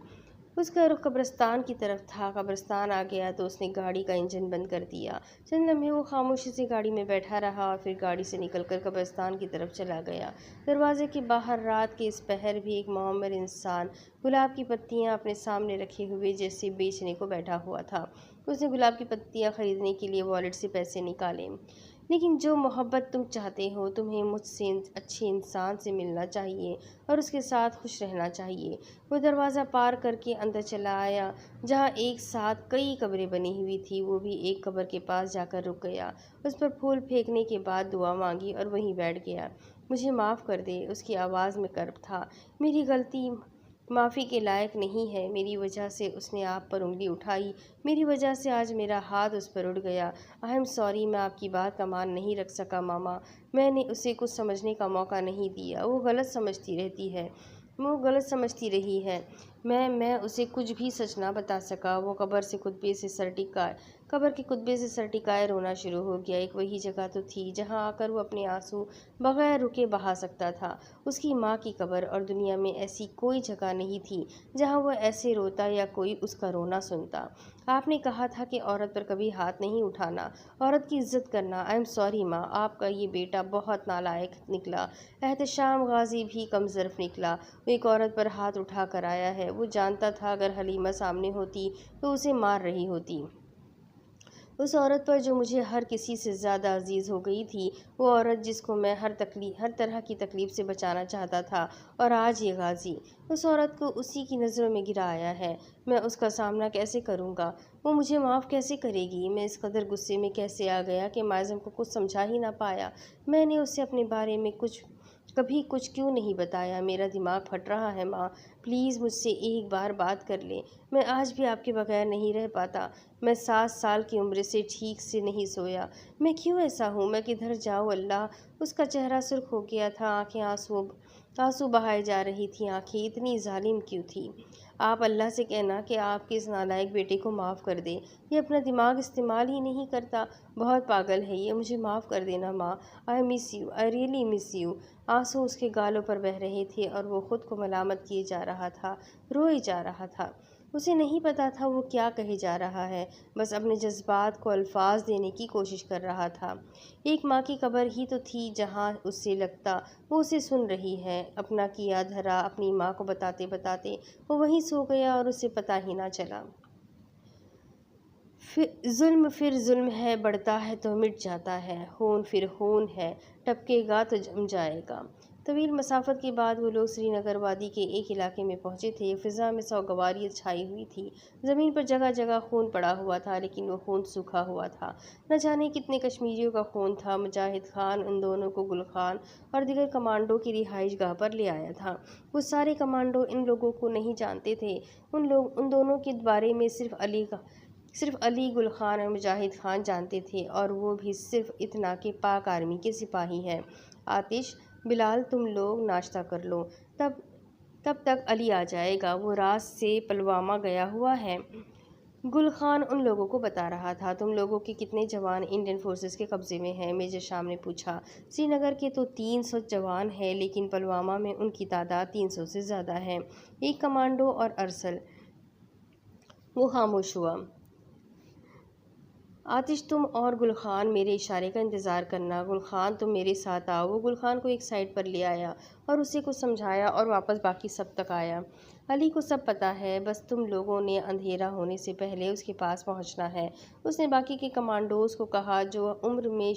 اس کا رخ قبرستان کی طرف تھا۔ قبرستان آ گیا تو اس نے گاڑی کا انجن بند کر دیا۔ چند لمحے وہ خاموشی سے گاڑی میں بیٹھا رہا اور پھر گاڑی سے نکل کر قبرستان کی طرف چلا گیا۔ دروازے کے باہر رات کے اس پہر بھی ایک معمر انسان گلاب کی پتیاں اپنے سامنے رکھے ہوئے جیسے بیچنے کو بیٹھا ہوا تھا۔ اس نے گلاب کی پتیاں خریدنے کے لیے والیٹ سے پیسے نکالے۔ لیکن جو محبت تم چاہتے ہو، تمہیں مجھ سے اچھے انسان سے ملنا چاہیے اور اس کے ساتھ خوش رہنا چاہیے۔ وہ دروازہ پار کر کے اندر چلا آیا جہاں ایک ساتھ کئی قبریں بنی ہوئی تھیں۔ وہ بھی ایک قبر کے پاس جا کر رک گیا، اس پر پھول پھینکنے کے بعد دعا مانگی اور وہیں بیٹھ گیا۔ مجھے معاف کر دے، اس کی آواز میں کرب تھا۔ میری غلطی معافی کے لائق نہیں ہے، میری وجہ سے اس نے آپ پر انگلی اٹھائی، میری وجہ سے آج میرا ہاتھ اس پر اڑ گیا۔ آئی ایم سوری، میں آپ کی بات کا مان نہیں رکھ سکا ماما، میں نے اسے کچھ سمجھنے کا موقع نہیں دیا، وہ غلط سمجھتی رہی ہے۔ میں اسے کچھ بھی سچ نہ بتا سکا۔ وہ قبر کے کتبے سے سر ٹکائے رونا شروع ہو گیا۔ ایک وہی جگہ تو تھی جہاں آ کر وہ اپنے آنسو بغیر رکے بہا سکتا تھا، اس کی ماں کی قبر، اور دنیا میں ایسی کوئی جگہ نہیں تھی جہاں وہ ایسے روتا یا کوئی اس کا رونا سنتا۔ آپ نے کہا تھا کہ عورت پر کبھی ہاتھ نہیں اٹھانا، عورت کی عزت کرنا۔ آئی ایم سوری ماں، آپ کا یہ بیٹا بہت نالائق نکلا۔ احتشام غازی بھی کم ظرف نکلا۔ وہ ایک عورت پر ہاتھ اٹھا کر آیا ہے۔ وہ جانتا تھا اگر حلیمہ سامنے ہوتی تو اسے مار رہی ہوتی، اس عورت پر جو مجھے ہر کسی سے زیادہ عزیز ہو گئی تھی، وہ عورت جس کو میں ہر طرح کی تکلیف سے بچانا چاہتا تھا، اور آج یہ غازی اس عورت کو اسی کی نظروں میں گرا آیا ہے۔ میں اس کا سامنا کیسے کروں گا؟ وہ مجھے معاف کیسے کرے گی؟ میں اس قدر غصے میں کیسے آ گیا کہ مائزم کو کچھ سمجھا ہی نہ پایا؟ میں نے اسے اپنے بارے میں کبھی کچھ کیوں نہیں بتایا؟ میرا دماغ پھٹ رہا ہے ماں، پلیز مجھ سے ایک بار بات کر لیں، میں آج بھی آپ کے بغیر نہیں رہ پاتا۔ میں 7 سال کی عمر سے ٹھیک سے نہیں سویا، میں کیوں ایسا ہوں؟ میں کدھر جاؤں اللہ؟ اس کا چہرہ سرخ ہو گیا تھا، آنکھیں آنسو بہائے جا رہی تھیں۔ آنکھیں اتنی ظالم کیوں تھیں؟ آپ اللہ سے کہنا کہ آپ کے اس نالائق بیٹے کو معاف کر دے، یہ اپنا دماغ استعمال ہی نہیں کرتا، بہت پاگل ہے یہ، مجھے معاف کر دینا ماں، I miss you, I really miss you. آنسو اس کے گالوں پر بہہ رہے تھے اور وہ خود کو ملامت کیے جا رہا تھا، روئے جا رہا تھا۔ اسے نہیں پتا تھا وہ کیا کہے جا رہا ہے، بس اپنے جذبات کو الفاظ دینے کی کوشش کر رہا تھا۔ ایک ماں کی قبر ہی تو تھی جہاں اس سے لگتا وہ اسے سن رہی ہے۔ اپنا کیا دھرا اپنی ماں کو بتاتے بتاتے وہ وہیں سو گیا اور اسے پتہ ہی نہ چلا۔ پھر ظلم ہے، بڑھتا ہے تو مٹ جاتا ہے، خون پھر خون ہے، ٹپکے گا تو جم جائے گا۔ طویل مسافت کے بعد وہ لوگ سری نگر وادی کے ایک علاقے میں پہنچے تھے۔ فضا میں سوگواریت چھائی ہوئی تھی، زمین پر جگہ جگہ خون پڑا ہوا تھا، لیکن وہ خون سوکھا ہوا تھا۔ نہ جانے کتنے کشمیریوں کا خون تھا۔ مجاہد خان ان دونوں کو گل خان اور دیگر کمانڈو کی رہائش گاہ پر لے آیا تھا۔ وہ سارے کمانڈو ان لوگوں کو نہیں جانتے تھے۔ ان دونوں کے بارے میں صرف علی، گل خان اور مجاہد خان جانتے تھے، اور وہ بھی صرف اتنا کہ پاک آرمی کے سپاہی ہیں۔ آتش، بلال تم لوگ ناشتہ کر لو، تب تک علی آ جائے گا، وہ رات سے پلوامہ گیا ہوا ہے۔ گل خان ان لوگوں کو بتا رہا تھا۔ تم لوگوں کے کتنے جوان انڈین فورسز کے قبضے میں ہیں؟ میجر شام نے پوچھا۔ سری نگر کے تو 300 جوان ہیں، لیکن پلوامہ میں ان کی تعداد 300 سے زیادہ ہے۔ ایک کمانڈو اور ارسل۔ وہ خاموش ہوا۔ آتش، تم اور گل خان میرے اشارے کا انتظار کرنا۔ گل خان تم میرے ساتھ آؤ۔ وہ گل خان کو ایک سائڈ پر لے آیا اور اسے کچھ سمجھایا اور واپس باقی سب تک آیا۔ علی کو سب پتہ ہے، بس تم لوگوں نے اندھیرا ہونے سے پہلے اس کے پاس پہنچنا ہے۔ اس نے باقی کے کمانڈوز کو کہا، جو عمر میں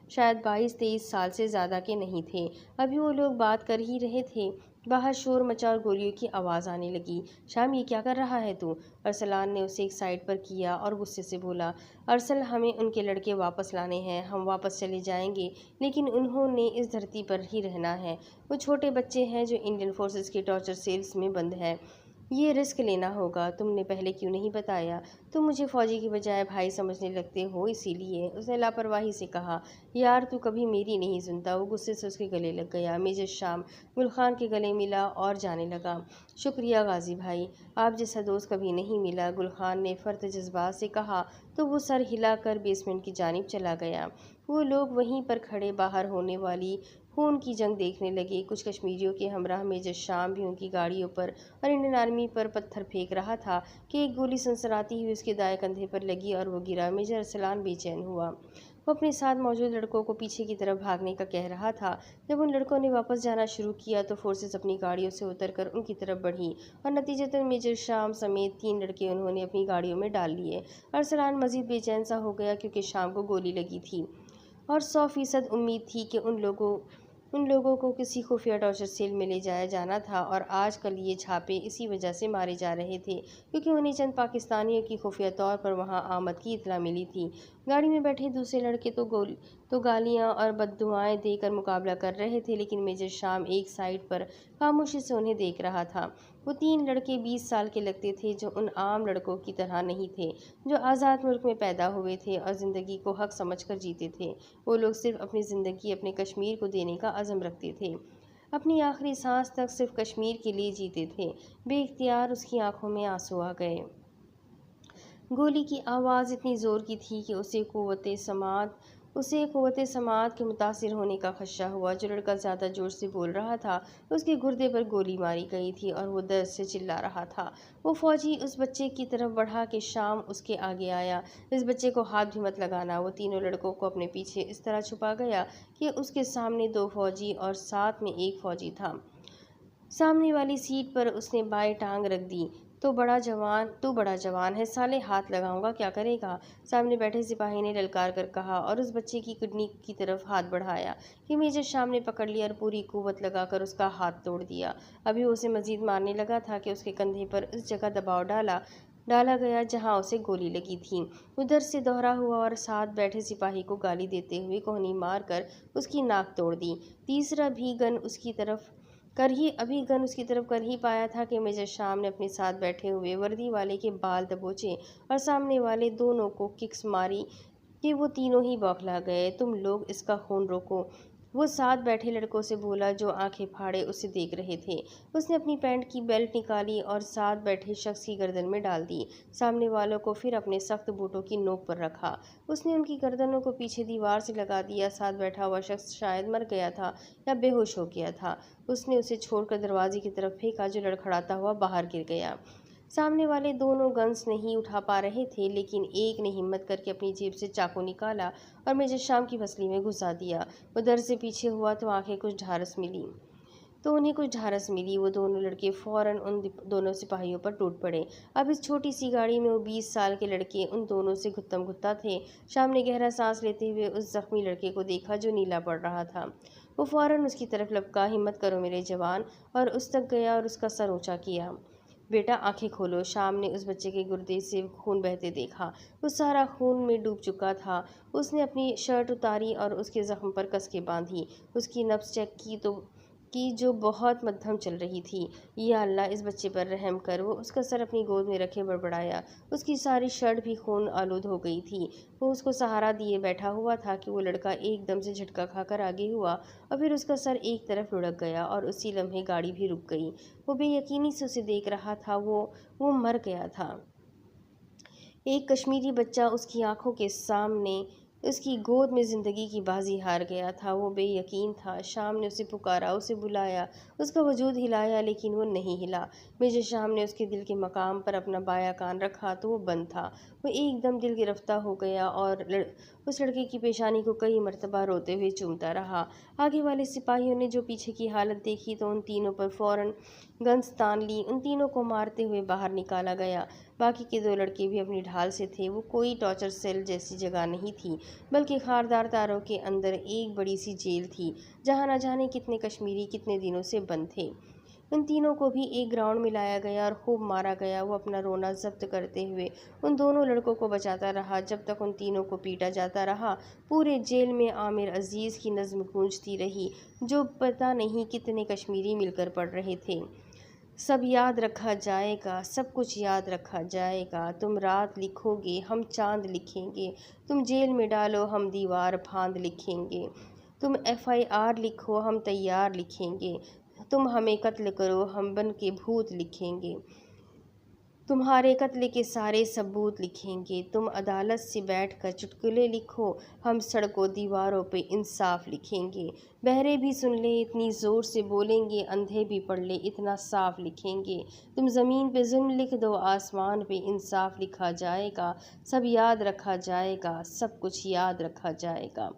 شاید 22-23 سال سے زیادہ کے نہیں تھے۔ ابھی وہ لوگ بات کر ہی رہے تھے، باہر شور مچا اور گولیوں کی آواز آنے لگی۔ شام، یہ کیا کر رہا ہے تو؟ ارسلان نے اسے ایک سائڈ پر کیا اور غصے سے بولا۔ ارسل، ہمیں ان کے لڑکے واپس لانے ہیں۔ ہم واپس چلے جائیں گے، لیکن انہوں نے اس دھرتی پر ہی رہنا ہے۔ وہ چھوٹے بچے ہیں جو انڈین فورسز کے ٹارچر سیلز میں بند ہے۔ یہ رسک لینا ہوگا۔ تم نے پہلے کیوں نہیں بتایا؟ تم مجھے فوجی کی بجائے بھائی سمجھنے لگتے ہو، اسی لیے۔ اس نے لاپرواہی سے کہا۔ یار، تو کبھی میری نہیں سنتا۔ وہ غصے سے اس کے گلے لگ گیا۔ میجر شام گل خان کے گلے ملا اور جانے لگا۔ شکریہ غازی بھائی، آپ جیسا دوست کبھی نہیں ملا، گل خان نے فرط جذبات سے کہا تو وہ سر ہلا کر بیسمنٹ کی جانب چلا گیا۔ وہ لوگ وہیں پر کھڑے باہر ہونے والی خون کی جنگ دیکھنے لگے۔ کچھ کشمیریوں کے ہمراہ میجر شام بھی ان کی گاڑیوں پر اور انڈین آرمی پر پتھر پھینک رہا تھا کہ ایک گولی سنسراتی ہوئی اس کے دائیں کندھے پر لگی اور وہ گرا۔ میجر ارسلان بے چین ہوا۔ وہ اپنے ساتھ موجود لڑکوں کو پیچھے کی طرف بھاگنے کا کہہ رہا تھا۔ جب ان لڑکوں نے واپس جانا شروع کیا تو فورسز اپنی گاڑیوں سے اتر کر ان کی طرف بڑھی اور نتیجتاً میجر شام سمیت 3 لڑکے انہوں نے اپنی گاڑیوں میں ڈال لیے۔ ارسلان مزید بے چین سا ہو گیا کیونکہ شام کو گولی لگی تھی اور 100% امید تھی کہ ان لوگوں کو کسی خفیہ ٹارچر سیل میں لے جایا جانا تھا، اور آج کل یہ چھاپے اسی وجہ سے مارے جا رہے تھے کیونکہ انہیں چند پاکستانیوں کی خفیہ طور پر وہاں آمد کی اطلاع ملی تھی۔ گاڑی میں بیٹھے دوسرے لڑکے تو گالیاں اور بددعائیں دے کر مقابلہ کر رہے تھے، لیکن میجر شام ایک سائڈ پر خاموشی سے انہیں دیکھ رہا تھا۔ وہ 3 لڑکے 20 سال کے لگتے تھے، جو ان عام لڑکوں کی طرح نہیں تھے جو آزاد ملک میں پیدا ہوئے تھے اور زندگی کو حق سمجھ کر جیتے تھے۔ وہ لوگ صرف اپنی زندگی اپنے کشمیر کو دینے کا عزم رکھتے تھے، اپنی آخری سانس تک صرف کشمیر کے لیے جیتے تھے۔ بے اختیار اس کی آنکھوں میں آنسو آ گئے۔ گولی کی آواز اتنی زور کی تھی کہ اسے قوت سماعت کے متاثر ہونے کا خدشہ ہوا۔ جو لڑکا زیادہ زور سے بول رہا تھا اس کے گردے پر گولی ماری گئی تھی اور وہ درد سے چلا رہا تھا۔ وہ فوجی اس بچے کی طرف بڑھا کہ شام اس کے آگے آیا۔ اس بچے کو ہاتھ بھی مت لگانا۔ وہ تینوں لڑکوں کو اپنے پیچھے اس طرح چھپا گیا کہ اس کے سامنے 2 فوجی اور ساتھ میں ایک فوجی تھا۔ سامنے والی سیٹ پر اس نے بائیں ٹانگ رکھ دی۔ تو بڑا جوان ہے سالے، ہاتھ لگاؤں گا کیا کرے گا؟ سامنے بیٹھے سپاہی نے للکار کر کہا اور اس بچے کی کڈنی کی طرف ہاتھ بڑھایا کہ میجر شام نے پکڑ لیا اور پوری قوت لگا کر اس کا ہاتھ توڑ دیا۔ ابھی وہ اسے مزید مارنے لگا تھا کہ اس کے کندھے پر اس جگہ دباؤ ڈالا گیا جہاں اسے گولی لگی تھی۔ وہ درد سے دوہرا ہوا اور ساتھ بیٹھے سپاہی کو گالی دیتے ہوئے کوہنی مار کر اس کی ناک توڑ دی۔ تیسرا بھی گن اس کی طرف کر ہی پایا تھا کہ میجر شام نے اپنے ساتھ بیٹھے ہوئے وردی والے کے بال دبوچے اور سامنے والے دونوں کو ککس ماری کہ وہ تینوں ہی بوکھلا گئے۔ تم لوگ اس کا خون روکو، وہ ساتھ بیٹھے لڑکوں سے بولا جو آنکھیں پھاڑے اسے دیکھ رہے تھے۔ اس نے اپنی پینٹ کی بیلٹ نکالی اور ساتھ بیٹھے شخص کی گردن میں ڈال دی۔ سامنے والوں کو پھر اپنے سخت بوٹوں کی نوک پر رکھا۔ اس نے ان کی گردنوں کو پیچھے دیوار سے لگا دیا۔ ساتھ بیٹھا ہوا شخص شاید مر گیا تھا یا بے ہوش ہو گیا تھا۔ اس نے اسے چھوڑ کر دروازے کی طرف پھینکا جو لڑکھڑاتا ہوا باہر گر گیا۔ سامنے والے دونوں گنس نہیں اٹھا پا رہے تھے، لیکن ایک نے ہمت کر کے اپنی جیب سے چاقو نکالا اور میجر شام کی پسلی میں گھسا دیا۔ وہ در سے پیچھے ہوا تو انہیں کچھ ڈھارس ملی۔ وہ دونوں لڑکے فوراً ان دونوں سپاہیوں پر ٹوٹ پڑے۔ اب اس چھوٹی سی گاڑی میں وہ 20 سال کے لڑکے ان دونوں سے گھتم گھتا تھے۔ شام نے گہرا سانس لیتے ہوئے اس زخمی لڑکے کو دیکھا جو نیلا پڑ رہا تھا۔ وہ فوراً اس کی طرف لپکا، ہمت کرو میرے جوان، اور اس تک گیا اور اس کا سر اونچا کیا۔ بیٹا آنکھیں کھولو۔ شام نے اس بچے کے گردے سے خون بہتے دیکھا۔ وہ سارا خون میں ڈوب چکا تھا۔ اس نے اپنی شرٹ اتاری اور اس کے زخم پر کس کے باندھی۔ اس کی نبض چیک کی جو بہت مدھم چل رہی تھی۔ یا اللہ، اس بچے پر رحم کر۔ وہ اس کا سر اپنی گود میں رکھے بڑبڑایا۔ اس کی ساری شرٹ بھی خون آلود ہو گئی تھی۔ وہ اس کو سہارا دیے بیٹھا ہوا تھا کہ وہ لڑکا ایک دم سے جھٹکا کھا کر آگے ہوا اور پھر اس کا سر ایک طرف لڑک گیا اور اسی لمحے گاڑی بھی رک گئی۔ وہ بے یقینی سے اسے دیکھ رہا تھا۔ وہ مر گیا تھا۔ ایک کشمیری بچہ اس کی آنکھوں کے سامنے اس کی گود میں زندگی کی بازی ہار گیا تھا۔ وہ بے یقین تھا۔ شام نے اسے پکارا، اسے بلایا، اس کا وجود ہلایا، لیکن وہ نہیں ہلا۔ میجر شام نے اس کے دل کے مقام پر اپنا بایاں کان رکھا تو وہ بند تھا۔ وہ ایک دم دل گرفتہ ہو گیا اور اس لڑکے کی پیشانی کو کئی مرتبہ روتے ہوئے چومتا رہا۔ آگے والے سپاہیوں نے جو پیچھے کی حالت دیکھی تو ان تینوں پر فوراً گنس تان لی۔ ان تینوں کو مارتے ہوئے باہر نکالا گیا۔ باقی کے 2 لڑکے بھی اپنی ڈھال سے تھے۔ وہ کوئی ٹارچر سیل جیسی جگہ نہیں تھی، بلکہ خاردار تاروں کے اندر ایک بڑی سی جیل تھی، جہاں نہ جانے کتنے کشمیری کتنے دنوں سے بند تھے۔ ان تینوں کو بھی ایک گراؤنڈ میں لایا گیا اور خوب مارا گیا۔ وہ اپنا رونا ضبط کرتے ہوئے ان دونوں لڑکوں کو بچاتا رہا جب تک ان تینوں کو پیٹا جاتا رہا۔ پورے جیل میں عامر عزیز کی نظم گونجتی رہی، جو پتہ نہیں کتنے کشمیری مل کر پڑھ رہے تھے۔ سب یاد رکھا جائے گا، سب کچھ یاد رکھا جائے گا۔ تم رات لکھو گے، ہم چاند لکھیں گے۔ تم جیل میں ڈالو، ہم دیوار پھاند لکھیں گے۔ تم FIR لکھو، ہم تیار لکھیں گے۔ تم ہمیں قتل کرو، ہم بن کے بھوت لکھیں گے۔ تمہارے قتل کے سارے ثبوت لکھیں گے۔ تم عدالت سے بیٹھ کر چٹکلے لکھو، ہم سڑکوں دیواروں پہ انصاف لکھیں گے۔ بہرے بھی سن لیں، اتنی زور سے بولیں گے، اندھے بھی پڑھ لیں، اتنا صاف لکھیں گے۔ تم زمین پہ ظلم لکھ دو، آسمان پہ انصاف لکھا جائے گا۔ سب یاد رکھا جائے گا، سب کچھ یاد رکھا جائے گا۔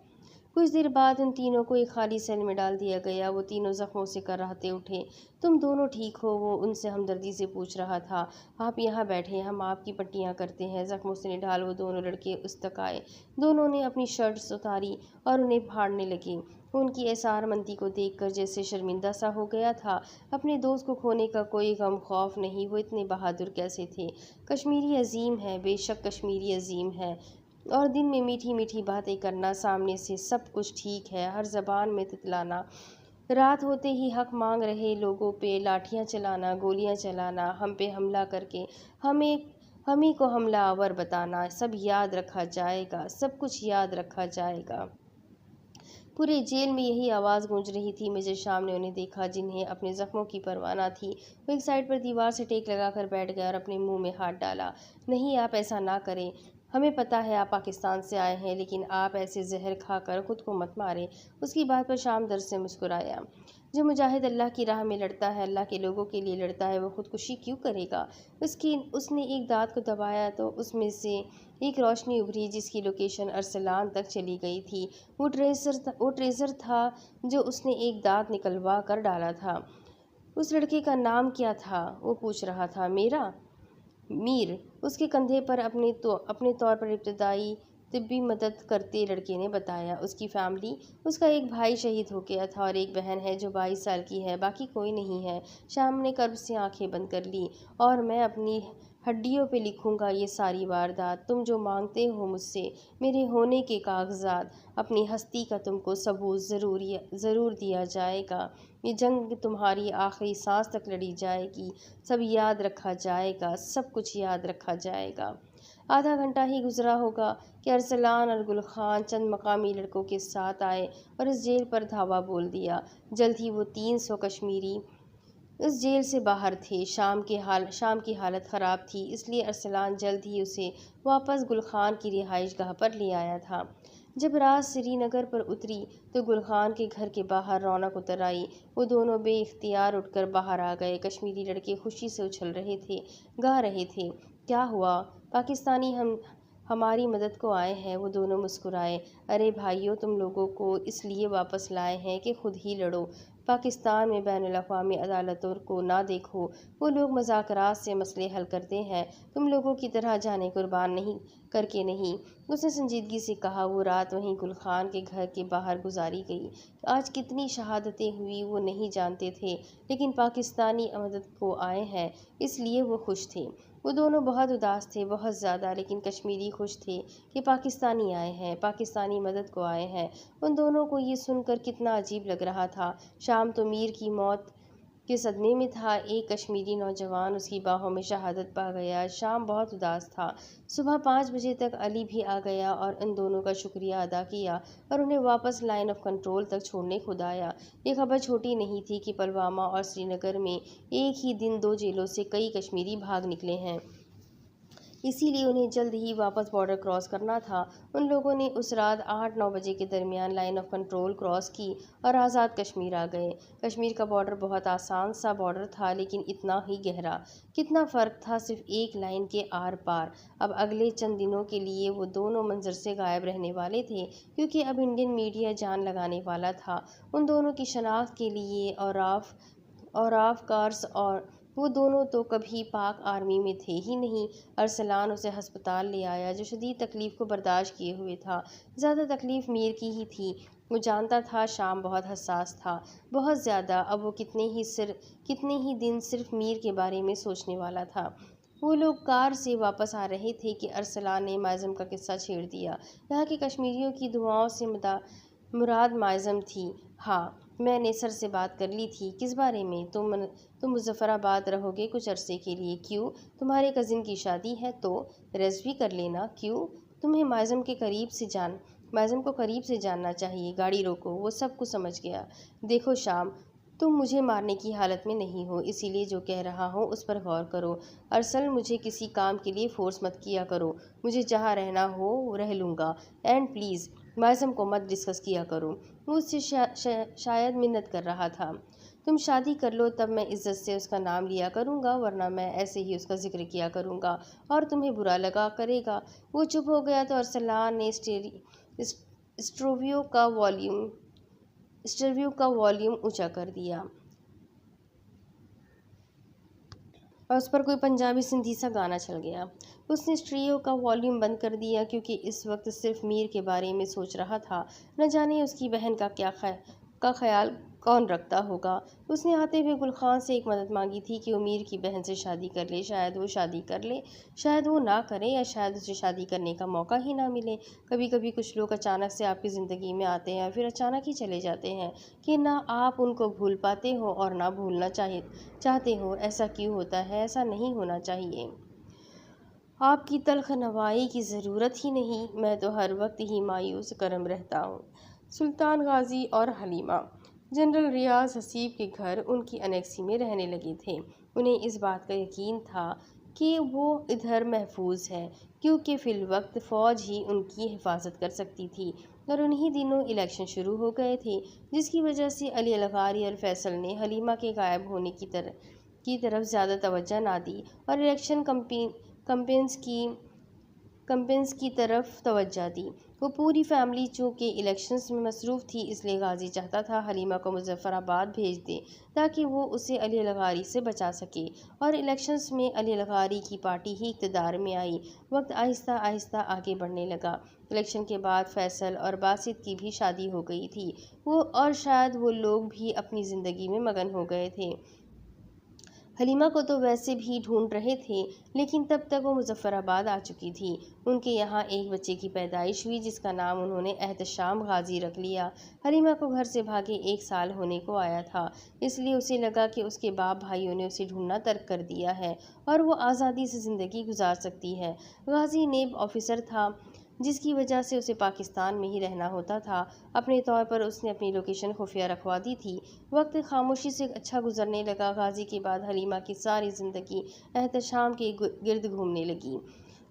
کچھ دیر بعد ان تینوں کو ایک خالی سیل میں ڈال دیا گیا۔ وہ تینوں زخموں سے کراہتے اٹھے۔ تم دونوں ٹھیک ہو؟ وہ ان سے ہمدردی سے پوچھ رہا تھا۔ آپ یہاں بیٹھیں، ہم آپ کی پٹیاں کرتے ہیں۔ زخموں سے نڈھال وہ دونوں لڑکے اس تک آئے۔ دونوں نے اپنی شرٹس اتاری اور انہیں پھاڑنے لگے۔ وہ ان کی ایثار مندی کو دیکھ کر جیسے شرمندہ سا ہو گیا تھا۔ اپنے دوست کو کھونے کا کوئی غم خوف نہیں۔ وہ اتنے بہادر کیسے تھے؟ کشمیری عظیم ہے، بے شک کشمیری عظیم ہے، اور دن میں میٹھی میٹھی باتیں کرنا، سامنے سے سب کچھ ٹھیک ہے، ہر زبان میں تتلانا، رات ہوتے ہی حق مانگ رہے لوگوں پہ لاٹھیاں چلانا، گولیاں چلانا، ہم پہ حملہ کر کے ہمیں کو حملہ آور بتانا، سب یاد رکھا جائے گا، سب کچھ یاد رکھا جائے گا۔ پورے جیل میں یہی آواز گونج رہی تھی۔ میجر شام نے انہیں دیکھا جنہیں اپنے زخموں کی پرواہ نہ تھی۔ وہ ایک سائیڈ پر دیوار سے ٹیک لگا کر بیٹھ گیا اور اپنے منہ میں ہاتھ ڈالا۔ نہیں، آپ ایسا نہ کریں، ہمیں پتہ ہے آپ پاکستان سے آئے ہیں، لیکن آپ ایسے زہر کھا کر خود کو مت ماریں۔ اس کی بات پر شام درد سے مسکرایا۔ جو مجاہد اللہ کی راہ میں لڑتا ہے، اللہ کے لوگوں کے لیے لڑتا ہے، وہ خودکشی کیوں کرے گا؟ اس نے ایک دانت کو دبایا تو اس میں سے ایک روشنی ابھری جس کی لوکیشن ارسلان تک چلی گئی تھی۔ وہ ٹریزر تھا جو اس نے ایک دانت نکلوا کر ڈالا تھا۔ اس لڑکے کا نام کیا تھا؟ وہ پوچھ رہا تھا۔ میر، اس کے کندھے پر اپنے طور پر ابتدائی طبی مدد کرتے لڑکے نے بتایا۔ اس کی فیملی، اس کا ایک بھائی شہید ہو گیا تھا اور ایک بہن ہے جو 22 سال کی ہے، باقی کوئی نہیں ہے۔ شام نے کرب سے آنکھیں بند کر لی۔ اور میں اپنی ہڈیوں پہ لکھوں گا یہ ساری واردات۔ تم جو مانگتے ہو مجھ سے، میرے ہونے کے کاغذات، اپنی ہستی کا تم کو ثبوت ضرور دیا جائے گا۔ یہ جنگ تمہاری آخری سانس تک لڑی جائے گی۔ سب یاد رکھا جائے گا، سب کچھ یاد رکھا جائے گا۔ آدھا گھنٹہ ہی گزرا ہوگا کہ ارسلان اور گل خان چند مقامی لڑکوں کے ساتھ آئے اور اس جیل پر دھاوا بول دیا۔ جلد ہی وہ 300 کشمیری اس جیل سے باہر تھے۔ شام کی حالت خراب تھی، اس لیے ارسلان جلد ہی اسے واپس گل خان کی رہائش گاہ پر لے آیا تھا۔ جب رات سری نگر پر اتری تو گل خان کے گھر کے باہر رونق اتر آئی۔ وہ دونوں بے اختیار اٹھ کر باہر آ گئے۔ کشمیری لڑکے خوشی سے اچھل رہے تھے، گا رہے تھے، کیا ہوا؟ پاکستانی ہماری مدد کو آئے ہیں۔ وہ دونوں مسکرائے۔ ارے بھائیو، تم لوگوں کو اس لیے واپس لائے ہیں کہ خود ہی لڑو، پاکستان میں بین الاقوامی عدالتوں کو نہ دیکھو۔ وہ لوگ مذاکرات سے مسئلے حل کرتے ہیں، تم لوگوں کی طرح جانیں قربان کر کے نہیں۔ اس نے سنجیدگی سے کہا۔ وہ رات وہیں گل خان کے گھر کے باہر گزاری گئی۔ آج کتنی شہادتیں ہوئی وہ نہیں جانتے تھے، لیکن پاکستانی مدد کو آئے ہیں اس لیے وہ خوش تھے۔ وہ دونوں بہت اداس تھے، بہت زیادہ، لیکن کشمیری خوش تھے کہ پاکستانی آئے ہیں، پاکستانی مدد کو آئے ہیں۔ ان دونوں کو یہ سن کر کتنا عجیب لگ رہا تھا۔ شام تو میر کی موت کے صدمے میں تھا۔ ایک کشمیری نوجوان اس کی باہوں میں شہادت پا گیا۔ شام بہت اداس تھا۔ صبح 5 بجے تک علی بھی آ گیا اور ان دونوں کا شکریہ ادا کیا اور انہیں واپس لائن آف کنٹرول تک چھوڑنے خود آیا۔ یہ خبر چھوٹی نہیں تھی کہ پلوامہ اور سری نگر میں ایک ہی دن 2 جیلوں سے کئی کشمیری بھاگ نکلے ہیں۔ اسی لیے انہیں جلد ہی واپس بارڈر کراس کرنا تھا۔ ان لوگوں نے اس رات 8-9 بجے کے درمیان لائن آف کنٹرول کراس کی اور آزاد کشمیر آ گئے۔ کشمیر کا بارڈر بہت آسان سا بارڈر تھا، لیکن اتنا ہی گہرا۔ کتنا فرق تھا صرف ایک لائن کے آر پار۔ اب اگلے چند دنوں کے لیے وہ دونوں منظر سے غائب رہنے والے تھے، کیونکہ اب انڈین میڈیا جان لگانے والا تھا ان دونوں کی شناخت کے لیے۔ اور آف کورس وہ دونوں تو کبھی پاک آرمی میں تھے ہی نہیں۔ ارسلان اسے ہسپتال لے آیا، جو شدید تکلیف کو برداشت کیے ہوئے تھا۔ زیادہ تکلیف میر کی ہی تھی۔ وہ جانتا تھا شام بہت حساس تھا، بہت زیادہ۔ اب وہ کتنے ہی دن صرف میر کے بارے میں سوچنے والا تھا۔ وہ لوگ کار سے واپس آ رہے تھے کہ ارسلان نے مائزم کا قصہ چھیڑ دیا۔ یہاں کے کشمیریوں کی دعاؤں سے مراد مائزم تھی۔ ہاں، میں نے سر سے بات کر لی تھی۔ کس بارے میں؟ تم مظفر آباد رہو گے کچھ عرصے کے لیے۔ کیوں؟ تمہارے کزن کی شادی ہے تو ریسٹ بھی کر لینا۔ کیوں؟ تمہیں مائزم کو قریب سے جاننا چاہیے۔ گاڑی روکو، وہ سب کچھ سمجھ گیا۔ دیکھو شام، تم مجھے مارنے کی حالت میں نہیں ہو، اسی لیے جو کہہ رہا ہوں اس پر غور کرو۔ ارسل، مجھے کسی کام کے لیے فورس مت کیا کرو۔ مجھے جہاں رہنا ہو رہ لوں گا، اینڈ پلیز مائزم کو مت ڈسکس کیا کرو۔ وہ اس سے شاید منت کر رہا تھا۔ تم شادی کر لو، تب میں عزت سے اس کا نام لیا کروں گا، ورنہ میں ایسے ہی اس کا ذکر کیا کروں گا اور تمہیں برا لگا کرے گا۔ وہ چپ ہو گیا تو ارسلان نے اسٹریویو کا والیوم اونچا کر دیا اور اس پر کوئی پنجابی سندھی سا گانا چل گیا۔ اس نے اسٹریو کا والیوم بند کر دیا، کیونکہ اس وقت صرف میر کے بارے میں سوچ رہا تھا۔ نہ جانے اس کی بہن کا خیال کون رکھتا ہوگا۔ اس نے آتے ہوئے گل خان سے ایک مدد مانگی تھی کہ وہ میر کی بہن سے شادی کر لے۔ شاید وہ شادی کر لے، شاید وہ نہ کرے، یا شاید اسے شادی کرنے کا موقع ہی نہ ملے۔ کبھی کبھی کچھ لوگ اچانک سے آپ کی زندگی میں آتے ہیں اور پھر اچانک ہی چلے جاتے ہیں کہ نہ آپ ان کو بھول پاتے ہو اور نہ بھولنا چاہتے ہو۔ ایسا کیوں ہوتا ہے؟ ایسا نہیں ہونا چاہیے۔ آپ کی تلخ نوائی کی ضرورت ہی نہیں۔ میں تو ہر وقت ہی مایوس کرم رہتا ہوں۔ سلطان غازی اور حلیمہ جنرل ریاض حسیب کے گھر ان کی انیکسی میں رہنے لگے تھے۔ انہیں اس بات کا یقین تھا کہ وہ ادھر محفوظ ہے، کیونکہ فی الوقت فوج ہی ان کی حفاظت کر سکتی تھی۔ اور انہی دنوں الیکشن شروع ہو گئے تھے، جس کی وجہ سے علی الغاری اور فیصل نے حلیمہ کے غائب ہونے کی طرف زیادہ توجہ نہ دی اور الیکشن کمپینز کی طرف توجہ دی۔ وہ پوری فیملی چونکہ الیکشنز میں مصروف تھی، اس لیے غازی چاہتا تھا حلیمہ کو مظفر آباد بھیج دے تاکہ وہ اسے علی الغاری سے بچا سکے، اور الیکشنز میں علی الغاری کی پارٹی ہی اقتدار میں آئی۔ وقت آہستہ آہستہ آگے بڑھنے لگا۔ الیکشن کے بعد فیصل اور باسط کی بھی شادی ہو گئی تھی، اور شاید وہ لوگ بھی اپنی زندگی میں مگن ہو گئے تھے۔ حلیمہ کو تو ویسے بھی ڈھونڈ رہے تھے، لیکن تب تک وہ مظفر آباد آ چکی تھی۔ ان کے یہاں ایک بچے کی پیدائش ہوئی، جس کا نام انہوں نے احتشام غازی رکھ لیا۔ حلیمہ کو گھر سے بھاگے 1 سال ہونے کو آیا تھا، اس لیے اسے لگا کہ اس کے باپ بھائیوں نے اسے ڈھونڈنا ترک کر دیا ہے اور وہ آزادی سے زندگی گزار سکتی ہے۔ غازی نیب آفیسر تھا، جس کی وجہ سے اسے پاکستان میں ہی رہنا ہوتا تھا۔ اپنے طور پر اس نے اپنی لوکیشن خفیہ رکھوا دی تھی۔ وقت خاموشی سے اچھا گزرنے لگا۔ غازی کے بعد حلیمہ کی ساری زندگی احتشام کے گرد گھومنے لگی۔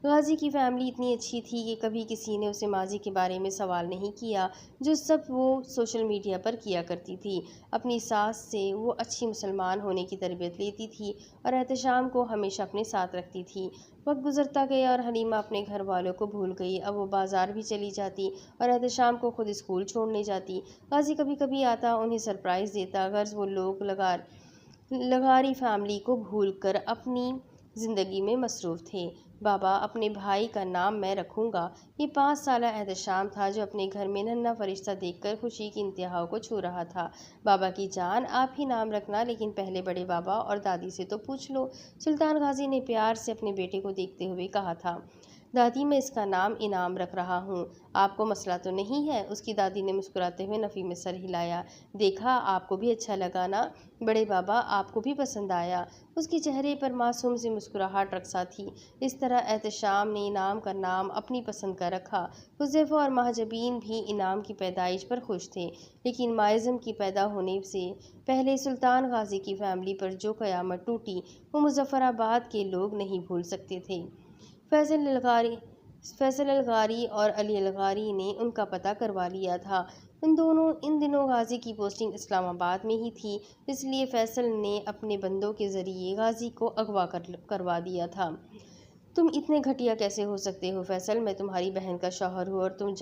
غازی کی فیملی اتنی اچھی تھی کہ کبھی کسی نے اسے ماضی کے بارے میں سوال نہیں کیا، جو سب وہ سوشل میڈیا پر کیا کرتی تھی۔ اپنی ساس سے وہ اچھی مسلمان ہونے کی تربیت لیتی تھی اور احتشام کو ہمیشہ اپنے ساتھ رکھتی تھی۔ وقت گزرتا گیا اور حلیمہ اپنے گھر والوں کو بھول گئی۔ اب وہ بازار بھی چلی جاتی اور احتشام کو خود اسکول چھوڑنے جاتی۔ غازی کبھی کبھی آتا، انہیں سرپرائز دیتا، غرض وہ لوگ لغاری فیملی کو بھول کر اپنی زندگی میں مصروف تھے۔ بابا، اپنے بھائی کا نام میں رکھوں گا۔ یہ 5 سالہ احتشام تھا جو اپنے گھر میں ننھا فرشتہ دیکھ کر خوشی کی انتہا کو چھو رہا تھا۔ بابا کی جان، آپ ہی نام رکھنا، لیکن پہلے بڑے بابا اور دادی سے تو پوچھ لو۔ سلطان غازی نے پیار سے اپنے بیٹے کو دیکھتے ہوئے کہا تھا۔ دادی، میں اس کا نام انعام رکھ رہا ہوں، آپ کو مسئلہ تو نہیں ہے؟ اس کی دادی نے مسکراتے ہوئے نفی میں سر ہلایا۔ دیکھا، آپ کو بھی اچھا لگا نا بڑے بابا، آپ کو بھی پسند آیا؟ اس کے چہرے پر معصوم سی مسکراہٹ رقصہ تھی۔ اس طرح احتشام نے انعام کا نام اپنی پسند کا رکھا۔ حذیفہ اور مہاجبین بھی انعام کی پیدائش پر خوش تھے، لیکن مائزم کی پیدا ہونے سے پہلے سلطان غازی کی فیملی پر جو قیامت ٹوٹی وہ مظفر آباد کے لوگ نہیں بھول سکتے تھے۔ فیصل الغاری اور علی الغاری نے ان کا پتہ کروا لیا تھا۔ ان دنوں غازی کی پوسٹنگ اسلام آباد میں ہی تھی، اس لیے فیصل نے اپنے بندوں کے ذریعے غازی کو اغوا کروا دیا تھا۔ تم اتنے گھٹیا کیسے ہو سکتے ہو فیصل؟ میں تمہاری بہن کا شوہر ہوں اور تم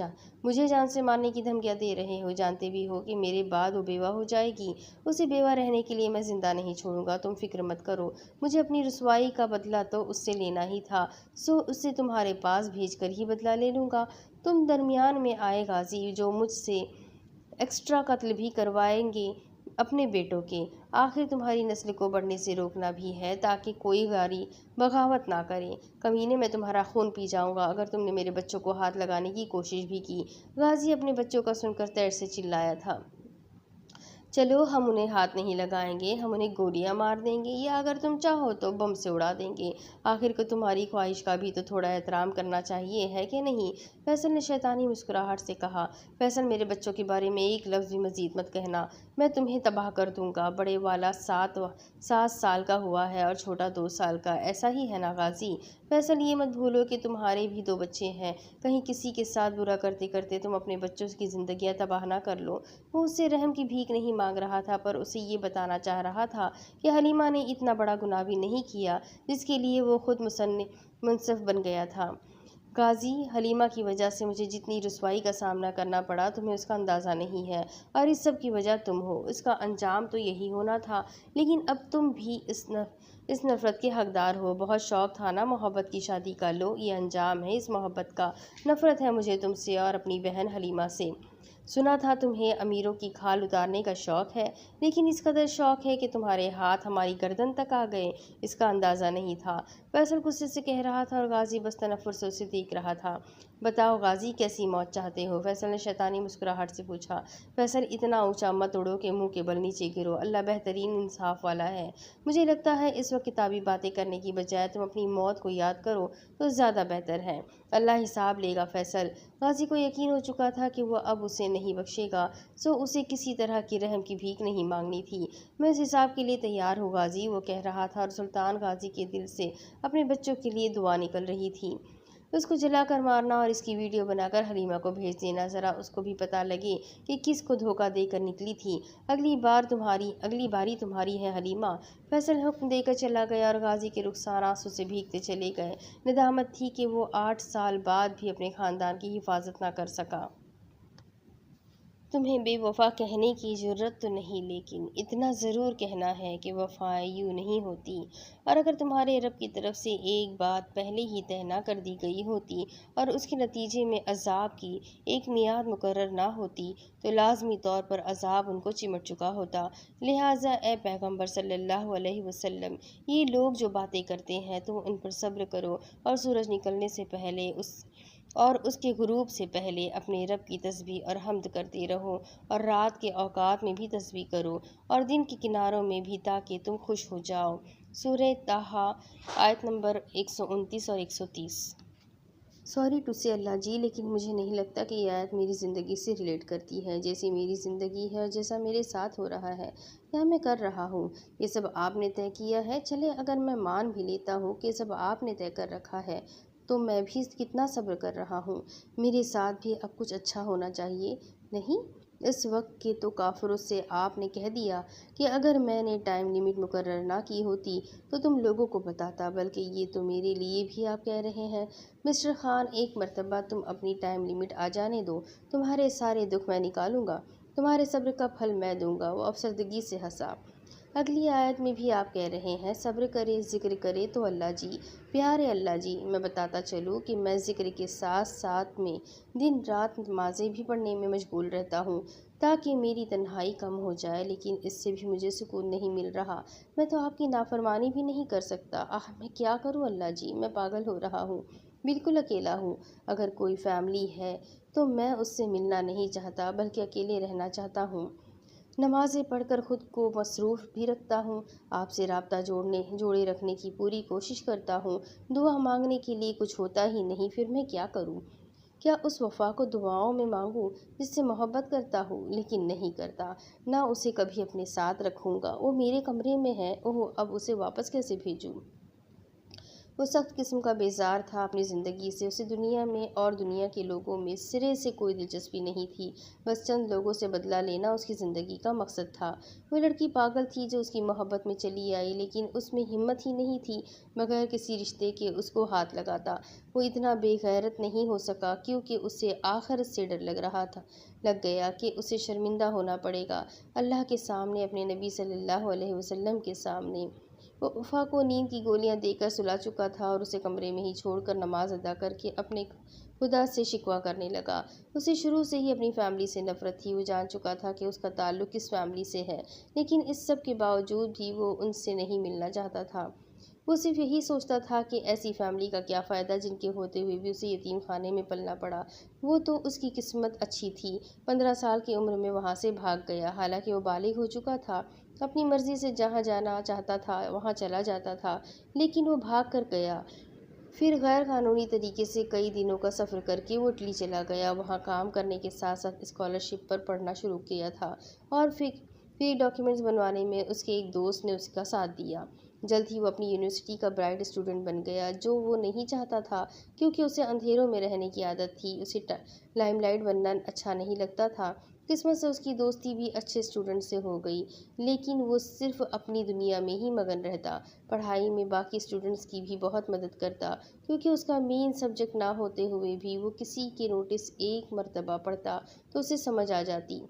مجھے جان سے مارنے کی دھمکیاں دے رہے ہو، جانتے بھی ہو کہ میرے بعد وہ بیوہ ہو جائے گی۔ اسے بیوہ رہنے کے لیے میں زندہ نہیں چھوڑوں گا، تم فکر مت کرو۔ مجھے اپنی رسوائی کا بدلہ تو اس سے لینا ہی تھا، سو اسے تمہارے پاس بھیج کر ہی بدلہ لے لوں گا۔ تم درمیان میں آئے غازی، جو مجھ سے ایکسٹرا قتل بھی کروائیں گے اپنے بیٹوں کے۔ آخر تمہاری نسل کو بڑھنے سے روکنا بھی ہے تاکہ کوئی غاری بغاوت نہ کرے۔ کمینے، میں تمہارا خون پی جاؤں گا اگر تم نے میرے بچوں کو ہاتھ لگانے کی کوشش بھی کی۔ غازی اپنے بچوں کا سن کر تیر سے چلایا تھا۔ چلو، ہم انہیں ہاتھ نہیں لگائیں گے، ہم انہیں گولیاں مار دیں گے یا اگر تم چاہو تو بم سے اڑا دیں گے۔ آخر کو تمہاری خواہش کا بھی تو تھوڑا احترام کرنا چاہیے، ہے کہ نہیں؟ فیصل نے شیطانی مسکراہٹ سے کہا۔ فیصل، میرے بچوں کے بارے میں ایک لفظ بھی مزید مت کہنا، میں تمہیں تباہ کر دوں گا۔ بڑے والا 7 سال کا ہوا ہے اور چھوٹا 2 سال کا، ایسا ہی ہے نا غازی؟ فیصل، یہ مت بھولو کہ تمہارے بھی 2 بچے ہیں، کہیں کسی کے ساتھ برا کرتے کرتے تم اپنے بچوں کی زندگیاں تباہ نہ کر لو۔ وہ اس سے رحم کی بھیک نہیں مانگ رہا تھا، پر اسے یہ بتانا چاہ رہا تھا کہ حلیمہ نے اتنا بڑا گناہ بھی نہیں کیا جس کے لیے وہ خود منصف بن گیا تھا۔ غازی، حلیمہ کی وجہ سے مجھے جتنی رسوائی کا سامنا کرنا پڑا تمہیں اس کا اندازہ نہیں ہے، اور اس سب کی وجہ تم ہو۔ اس کا انجام تو یہی ہونا تھا، لیکن اب تم بھی اس نفرت کے حقدار ہو۔ بہت شوق تھا نا محبت کی شادی کا، لو یہ انجام ہے اس محبت کا۔ نفرت ہے مجھے تم سے اور اپنی بہن حلیمہ سے۔ سنا تھا تمہیں امیروں کی کھال اتارنے کا شوق ہے، لیکن اس قدر شوق ہے کہ تمہارے ہاتھ ہماری گردن تک آ گئے، اس کا اندازہ نہیں تھا۔ فیصل غصے سے کہہ رہا تھا اور غازی بس تنفر سے اسے دیکھ رہا تھا۔ بتاؤ غازی، کیسی موت چاہتے ہو؟ فیصل نے شیطانی مسکراہٹ سے پوچھا۔ فیصل، اتنا اونچا مت اڑو کہ منہ کے بل نیچے گرو، اللہ بہترین انصاف والا ہے۔ مجھے لگتا ہے اس وقت کتابی باتیں کرنے کی بجائے تم اپنی موت کو یاد کرو تو زیادہ بہتر ہے۔ اللہ حساب لے گا فیصل۔ غازی کو یقین ہو چکا تھا کہ وہ اب اسے نہیں بخشے گا، سو اسے کسی طرح کی رحم کی بھیک نہیں مانگنی تھی۔ میں اس حساب کے لیے تیار ہوں غازی، وہ کہہ رہا تھا، اور سلطان غازی کے دل سے اپنے بچوں کے لیے دعا نکل رہی تھی۔ اس کو جلا کر مارنا اور اس کی ویڈیو بنا کر حلیمہ کو بھیج دینا، ذرا اس کو بھی پتہ لگے کہ کس کو دھوکہ دے کر نکلی تھی۔ اگلی باری تمہاری ہے حلیمہ۔ فیصل حکم دے کر چلا گیا اور غازی کے رخسار آنسو سے بھیگتے چلے گئے۔ ندامت تھی کہ وہ 8 سال بعد بھی اپنے خاندان کی حفاظت نہ کر سکا۔ تمہیں بے وفا کہنے کی جرأت تو نہیں، لیکن اتنا ضرور کہنا ہے کہ وفائیں یوں نہیں ہوتی، اور اگر تمہارے رب کی طرف سے ایک بات پہلے ہی طے نہ کر دی گئی ہوتی اور اس کے نتیجے میں عذاب کی ایک میعاد مقرر نہ ہوتی تو لازمی طور پر عذاب ان کو چمٹ چکا ہوتا۔ لہٰذا اے پیغمبر صلی اللہ علیہ وسلم، یہ لوگ جو باتیں کرتے ہیں تم ان پر صبر کرو، اور سورج نکلنے سے پہلے اور اس کے غروب سے پہلے اپنے رب کی تسبیح اور حمد کرتے رہو، اور رات کے اوقات میں بھی تسبیح کرو اور دن کے کناروں میں بھی، تاکہ تم خوش ہو جاؤ۔ سورہ طٰہٰ آیت نمبر 129 اور 130۔ سوری ٹو سے اللہ جی، لیکن مجھے نہیں لگتا کہ یہ آیت میری زندگی سے ریلیٹ کرتی ہے، جیسی میری زندگی ہے اور جیسا میرے ساتھ ہو رہا ہے یا میں کر رہا ہوں۔ یہ سب آپ نے طے کیا ہے؟ چلے اگر میں مان بھی لیتا ہوں کہ سب آپ نے طے کر رکھا ہے، تو میں بھی کتنا صبر کر رہا ہوں۔ میرے ساتھ بھی اب کچھ اچھا ہونا چاہیے نہیں؟ اس وقت کے تو کافروں سے آپ نے کہہ دیا کہ اگر میں نے ٹائم لمٹ مقرر نہ کی ہوتی تو تم لوگوں کو بتاتا، بلکہ یہ تو میرے لیے بھی آپ کہہ رہے ہیں۔ مسٹر خان، ایک مرتبہ تم اپنی ٹائم لمٹ آ جانے دو، تمہارے سارے دکھ میں نکالوں گا، تمہارے صبر کا پھل میں دوں گا۔ وہ افسردگی سے ہنسا۔ اگلی آیت میں بھی آپ کہہ رہے ہیں صبر کرے ذکر کرے تو اللہ جی، پیارے اللہ جی، میں بتاتا چلوں کہ میں ذکر کے ساتھ ساتھ میں دن رات نمازیں بھی پڑھنے میں مشغول رہتا ہوں تاکہ میری تنہائی کم ہو جائے، لیکن اس سے بھی مجھے سکون نہیں مل رہا۔ میں تو آپ کی نافرمانی بھی نہیں کر سکتا۔ میں کیا کروں اللہ جی، میں پاگل ہو رہا ہوں، بالکل اکیلا ہوں۔ اگر کوئی فیملی ہے تو میں اس سے ملنا نہیں چاہتا بلکہ اکیلے رہنا چاہتا ہوں۔ نمازیں پڑھ کر خود کو مصروف بھی رکھتا ہوں، آپ سے رابطہ جوڑے رکھنے کی پوری کوشش کرتا ہوں۔ دعا مانگنے کے لیے کچھ ہوتا ہی نہیں، پھر میں کیا کروں؟ کیا اس وفا کو دعاؤں میں مانگوں جس سے محبت کرتا ہوں لیکن نہیں کرتا؟ نہ اسے کبھی اپنے ساتھ رکھوں گا۔ وہ میرے کمرے میں ہے، اب اسے واپس کیسے بھیجوں؟ وہ سخت قسم کا بیزار تھا اپنی زندگی سے۔ اسے دنیا میں اور دنیا کے لوگوں میں سرے سے کوئی دلچسپی نہیں تھی، بس چند لوگوں سے بدلہ لینا اس کی زندگی کا مقصد تھا۔ وہ لڑکی پاگل تھی جو اس کی محبت میں چلی آئی، لیکن اس میں ہمت ہی نہیں تھی بغیر کسی رشتے کے اس کو ہاتھ لگاتا۔ وہ اتنا بے غیرت نہیں ہو سکا کیونکہ اسے آخرت سے ڈر لگ گیا کہ اسے شرمندہ ہونا پڑے گا اللہ کے سامنے، اپنے نبی صلی اللہ علیہ وسلم کے سامنے۔ وہ وفا کو نیند کی گولیاں دے کر سلا چکا تھا اور اسے کمرے میں ہی چھوڑ کر نماز ادا کر کے اپنے خدا سے شکوہ کرنے لگا۔ اسے شروع سے ہی اپنی فیملی سے نفرت تھی۔ وہ جان چکا تھا کہ اس کا تعلق کس فیملی سے ہے، لیکن اس سب کے باوجود بھی وہ ان سے نہیں ملنا چاہتا تھا۔ وہ صرف یہی سوچتا تھا کہ ایسی فیملی کا کیا فائدہ جن کے ہوتے ہوئے بھی اسے یتیم خانے میں پلنا پڑا۔ وہ تو اس کی قسمت اچھی تھی، 15 سال کی عمر میں وہاں سے بھاگ گیا، حالانکہ وہ بالغ ہو چکا تھا، اپنی مرضی سے جہاں جانا چاہتا تھا وہاں چلا جاتا تھا، لیکن وہ بھاگ کر گیا۔ پھر غیر قانونی طریقے سے کئی دنوں کا سفر کر کے وہ اٹلی چلا گیا، وہاں کام کرنے کے ساتھ ساتھ اسکالرشپ پر پڑھنا شروع کیا تھا اور پھر ڈاکیومنٹس بنوانے میں اس کے ایک دوست نے اس کا ساتھ دیا۔ جلد ہی وہ اپنی یونیورسٹی کا برائٹ اسٹوڈنٹ بن گیا، جو وہ نہیں چاہتا تھا کیونکہ اسے اندھیروں میں رہنے کی عادت تھی، اسے لائم لائٹ بننا اچھا نہیں لگتا تھا۔ قسمت سے اس کی دوستی بھی اچھے اسٹوڈنٹ سے ہو گئی، لیکن وہ صرف اپنی دنیا میں ہی مگن رہتا، پڑھائی میں باقی اسٹوڈنٹس کی بھی بہت مدد کرتا، کیونکہ اس کا مین سبجیکٹ نہ ہوتے ہوئے بھی وہ کسی کے نوٹس ایک مرتبہ پڑھتا تو اسے سمجھ آ جاتی۔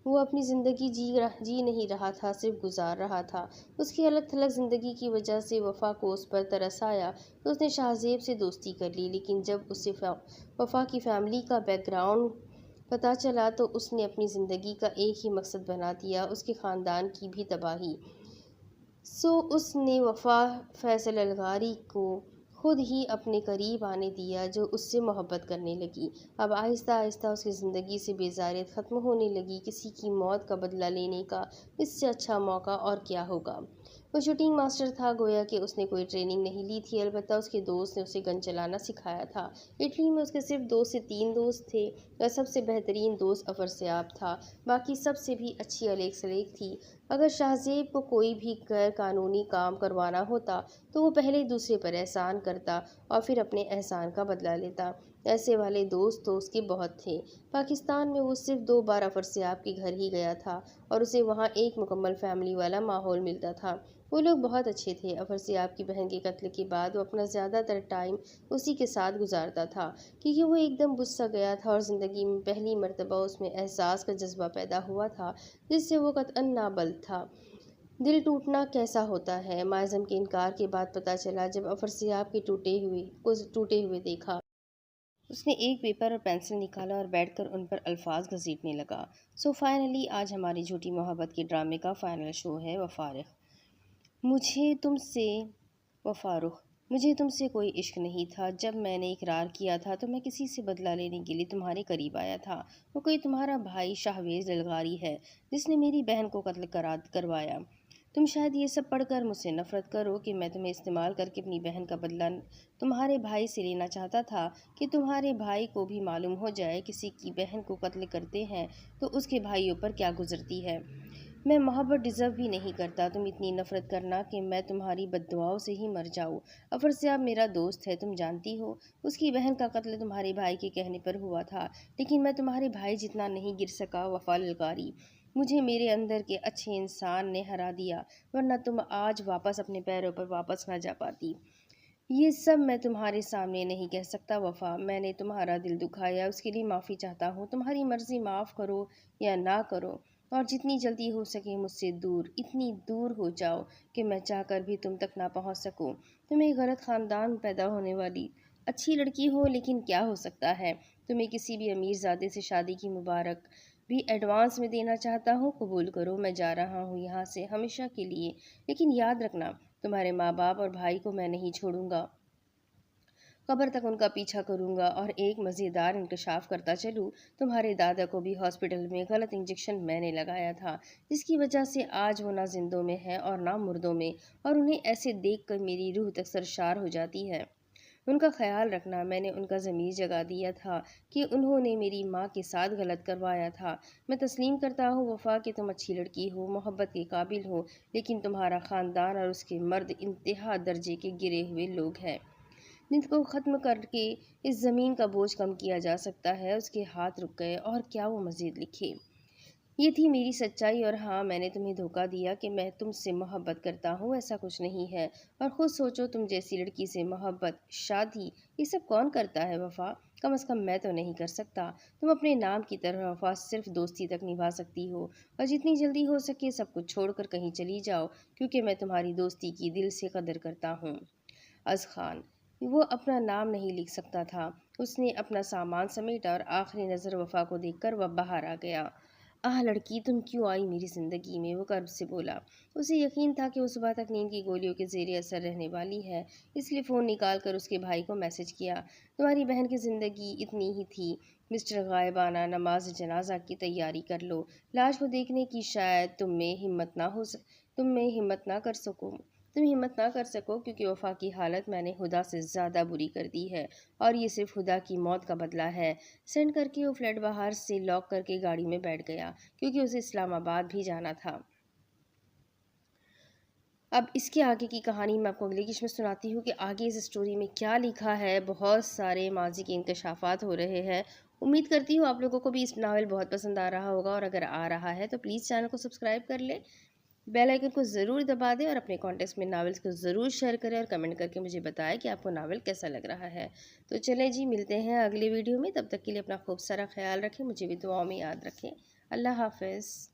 وہ اپنی زندگی جی نہیں رہا تھا، صرف گزار رہا تھا۔ اس کی الگ تھلگ زندگی کی وجہ سے وفا کو اس پر ترس آیا تو اس نے شاہ زیب سے دوستی کر لی، لیکن جب اسے وفا کی فیملی کا بیک گراؤنڈ پتہ چلا تو اس نے اپنی زندگی کا ایک ہی مقصد بنا دیا، اس کے خاندان کی بھی تباہی۔ اس نے وفا فیصل الغاری کو خود ہی اپنے قریب آنے دیا، جو اس سے محبت کرنے لگی۔ اب آہستہ آہستہ اس کی زندگی سے بیزاریت ختم ہونے لگی۔ کسی کی موت کا بدلہ لینے کا اس سے اچھا موقع اور کیا ہوگا؟ وہ شوٹنگ ماسٹر تھا، گویا کہ اس نے کوئی ٹریننگ نہیں لی تھی، البتہ اس کے دوست نے اسے گن چلانا سکھایا تھا۔ اٹلی میں اس کے صرف 2 سے 3 دوست تھے اور سب سے بہترین دوست افراسیاب تھا، باقی سب سے بھی اچھی الیق سلیق تھی۔ اگر شاہ زیب کو کوئی بھی غیر قانونی کام کروانا ہوتا تو وہ پہلے دوسرے پر احسان کرتا اور پھر اپنے احسان کا بدلہ لیتا۔ ایسے والے دوست تو اس کے بہت تھے۔ پاکستان میں وہ صرف 2 بار افراسیاب کے گھر ہی گیا تھا اور اسے وہاں ایک مکمل فیملی والا ماحول ملتا تھا۔ وہ لوگ بہت اچھے تھے۔ افراسیاب کی بہن کے قتل کے بعد وہ اپنا زیادہ تر ٹائم اسی کے ساتھ گزارتا تھا، کیونکہ وہ ایک دم بجھ سا گیا تھا اور زندگی میں پہلی مرتبہ اس میں احساس کا جذبہ پیدا ہوا تھا جس سے وہ قطعاً نابلد تھا۔ دل ٹوٹنا کیسا ہوتا ہے، ماظم کے انکار کے بعد پتہ چلا۔ جب افراسیاب کے ٹوٹے ہوئے دیکھا، اس نے ایک پیپر اور پینسل نکالا اور بیٹھ کر ان پر الفاظ گھسیٹنے لگا۔ فائنلی آج ہماری جھوٹی محبت کے ڈرامے کا فائنل شو ہے۔ مجھے تم سے کوئی عشق نہیں تھا۔ جب میں نے اقرار کیا تھا تو میں کسی سے بدلہ لینے کے لیے تمہارے قریب آیا تھا۔ وہ کوئی تمہارا بھائی شاہزیب الغاری ہے جس نے میری بہن کو قتل کروایا۔ تم شاید یہ سب پڑھ کر مجھ سے نفرت کرو کہ میں تمہیں استعمال کر کے اپنی بہن کا بدلہ تمہارے بھائی سے لینا چاہتا تھا، کہ تمہارے بھائی کو بھی معلوم ہو جائے کسی کی بہن کو قتل کرتے ہیں تو اس کے بھائیوں پر کیا گزرتی ہے۔ میں محبت ڈیزرو بھی نہیں کرتا، تم اتنی نفرت کرنا کہ میں تمہاری بد دعاؤں سے ہی مر جاؤں۔ افراسیاب میرا دوست ہے، تم جانتی ہو، اس کی بہن کا قتل تمہارے بھائی کے کہنے پر ہوا تھا، لیکن میں تمہارے بھائی جتنا نہیں گر سکا۔ وفا للکاری، مجھے میرے اندر کے اچھے انسان نے ہرا دیا، ورنہ تم آج واپس اپنے پیروں پر واپس نہ جا پاتی۔ یہ سب میں تمہارے سامنے نہیں کہہ سکتا وفا، میں نے تمہارا دل دکھایا، اس کے لیے معافی چاہتا ہوں۔ تمہاری مرضی، معاف کرو یا نہ کرو، اور جتنی جلدی ہو سکے مجھ سے دور، اتنی دور ہو جاؤ کہ میں چاہ کر بھی تم تک نہ پہنچ سکوں۔ تم ایک غلط خاندان میں پیدا ہونے والی اچھی لڑکی ہو، لیکن کیا ہو سکتا ہے، تمہیں کسی بھی امیر زادے سے شادی کی مبارک بھی ایڈوانس میں دینا چاہتا ہوں۔ قبول کرو، میں جا رہا ہوں یہاں سے ہمیشہ کے لیے، لیکن یاد رکھنا تمہارے ماں باپ اور بھائی کو میں نہیں چھوڑوں گا، قبر تک ان کا پیچھا کروں گا۔ اور ایک مزیدار انکشاف کرتا چلوں، تمہارے دادا کو بھی ہاسپٹل میں غلط انجیکشن میں نے لگایا تھا، جس کی وجہ سے آج وہ نہ زندوں میں ہے اور نہ مردوں میں، اور انہیں ایسے دیکھ کر میری روح تک سرشار ہو جاتی ہے۔ ان کا خیال رکھنا، میں نے ان کا ضمیر جگا دیا تھا کہ انہوں نے میری ماں کے ساتھ غلط کروایا تھا۔ میں تسلیم کرتا ہوں وفا کہ تم اچھی لڑکی ہو، محبت کے قابل ہو، لیکن تمہارا خاندان اور اس کے مرد انتہا درجے کے گرے ہوئے لوگ ہیں، جن کو ختم کر کے اس زمین کا بوجھ کم کیا جا سکتا ہے۔ اس کے ہاتھ رک گئے، اور کیا وہ مزید لکھے۔ یہ تھی میری سچائی، اور ہاں، میں نے تمہیں دھوکہ دیا کہ میں تم سے محبت کرتا ہوں، ایسا کچھ نہیں ہے۔ اور خود سوچو، تم جیسی لڑکی سے محبت، شادی، یہ سب کون کرتا ہے وفا؟ کم از کم میں تو نہیں کر سکتا۔ تم اپنے نام کی طرح وفا صرف دوستی تک نبھا سکتی ہو، اور جتنی جلدی ہو سکے سب کچھ چھوڑ کر کہیں چلی جاؤ، کیونکہ میں تمہاری دوستی کی دل سے قدر کرتا ہوں۔ از خان، وہ اپنا نام نہیں لکھ سکتا تھا۔ اس نے اپنا سامان سمیٹا اور آخری نظر وفا کو دیکھ کر وہ باہر آ گیا۔ آہ لڑکی، تم کیوں آئی میری زندگی میں؟ وہ کرب سے بولا۔ اسے یقین تھا کہ وہ صبح تک نیند کی گولیوں کے زیر اثر رہنے والی ہے، اس لیے فون نکال کر اس کے بھائی کو میسج کیا۔ تمہاری بہن کی زندگی اتنی ہی تھی مسٹر غائبانہ، نماز جنازہ کی تیاری کر لو، لاش کو دیکھنے کی، شاید تم میں ہمت نہ کر سکو، کیونکہ وفا کی حالت میں نے خدا سے زیادہ بری کر دی ہے، اور یہ صرف خدا کی موت کا بدلہ ہے۔ سینڈ کر کے وہ فلیٹ باہر سے لاک کر کے گاڑی میں بیٹھ گیا، کیونکہ اسے اسلام آباد بھی جانا تھا۔ اب اس کے آگے کی کہانی میں آپ کو اگلی قسط میں سناتی ہوں کہ آگے اس اسٹوری میں کیا لکھا ہے۔ بہت سارے ماضی کے انکشافات ہو رہے ہیں۔ امید کرتی ہوں آپ لوگوں کو بھی اس ناول بہت پسند آ رہا ہوگا، اور اگر آ رہا ہے تو پلیز چینل کو سبسکرائب کر لیں، بیل آئیکن کو ضرور دبا دیں، اور اپنے کانٹیکٹس میں ناولز کو ضرور شیئر کریں، اور کمنٹ کر کے مجھے بتائیں کہ آپ کو ناول کیسا لگ رہا ہے۔ تو چلیں جی، ملتے ہیں اگلی ویڈیو میں، تب تک کے لیے اپنا خوب سارا خیال رکھیں، مجھے بھی دعاؤں میں یاد رکھیں۔ اللہ حافظ۔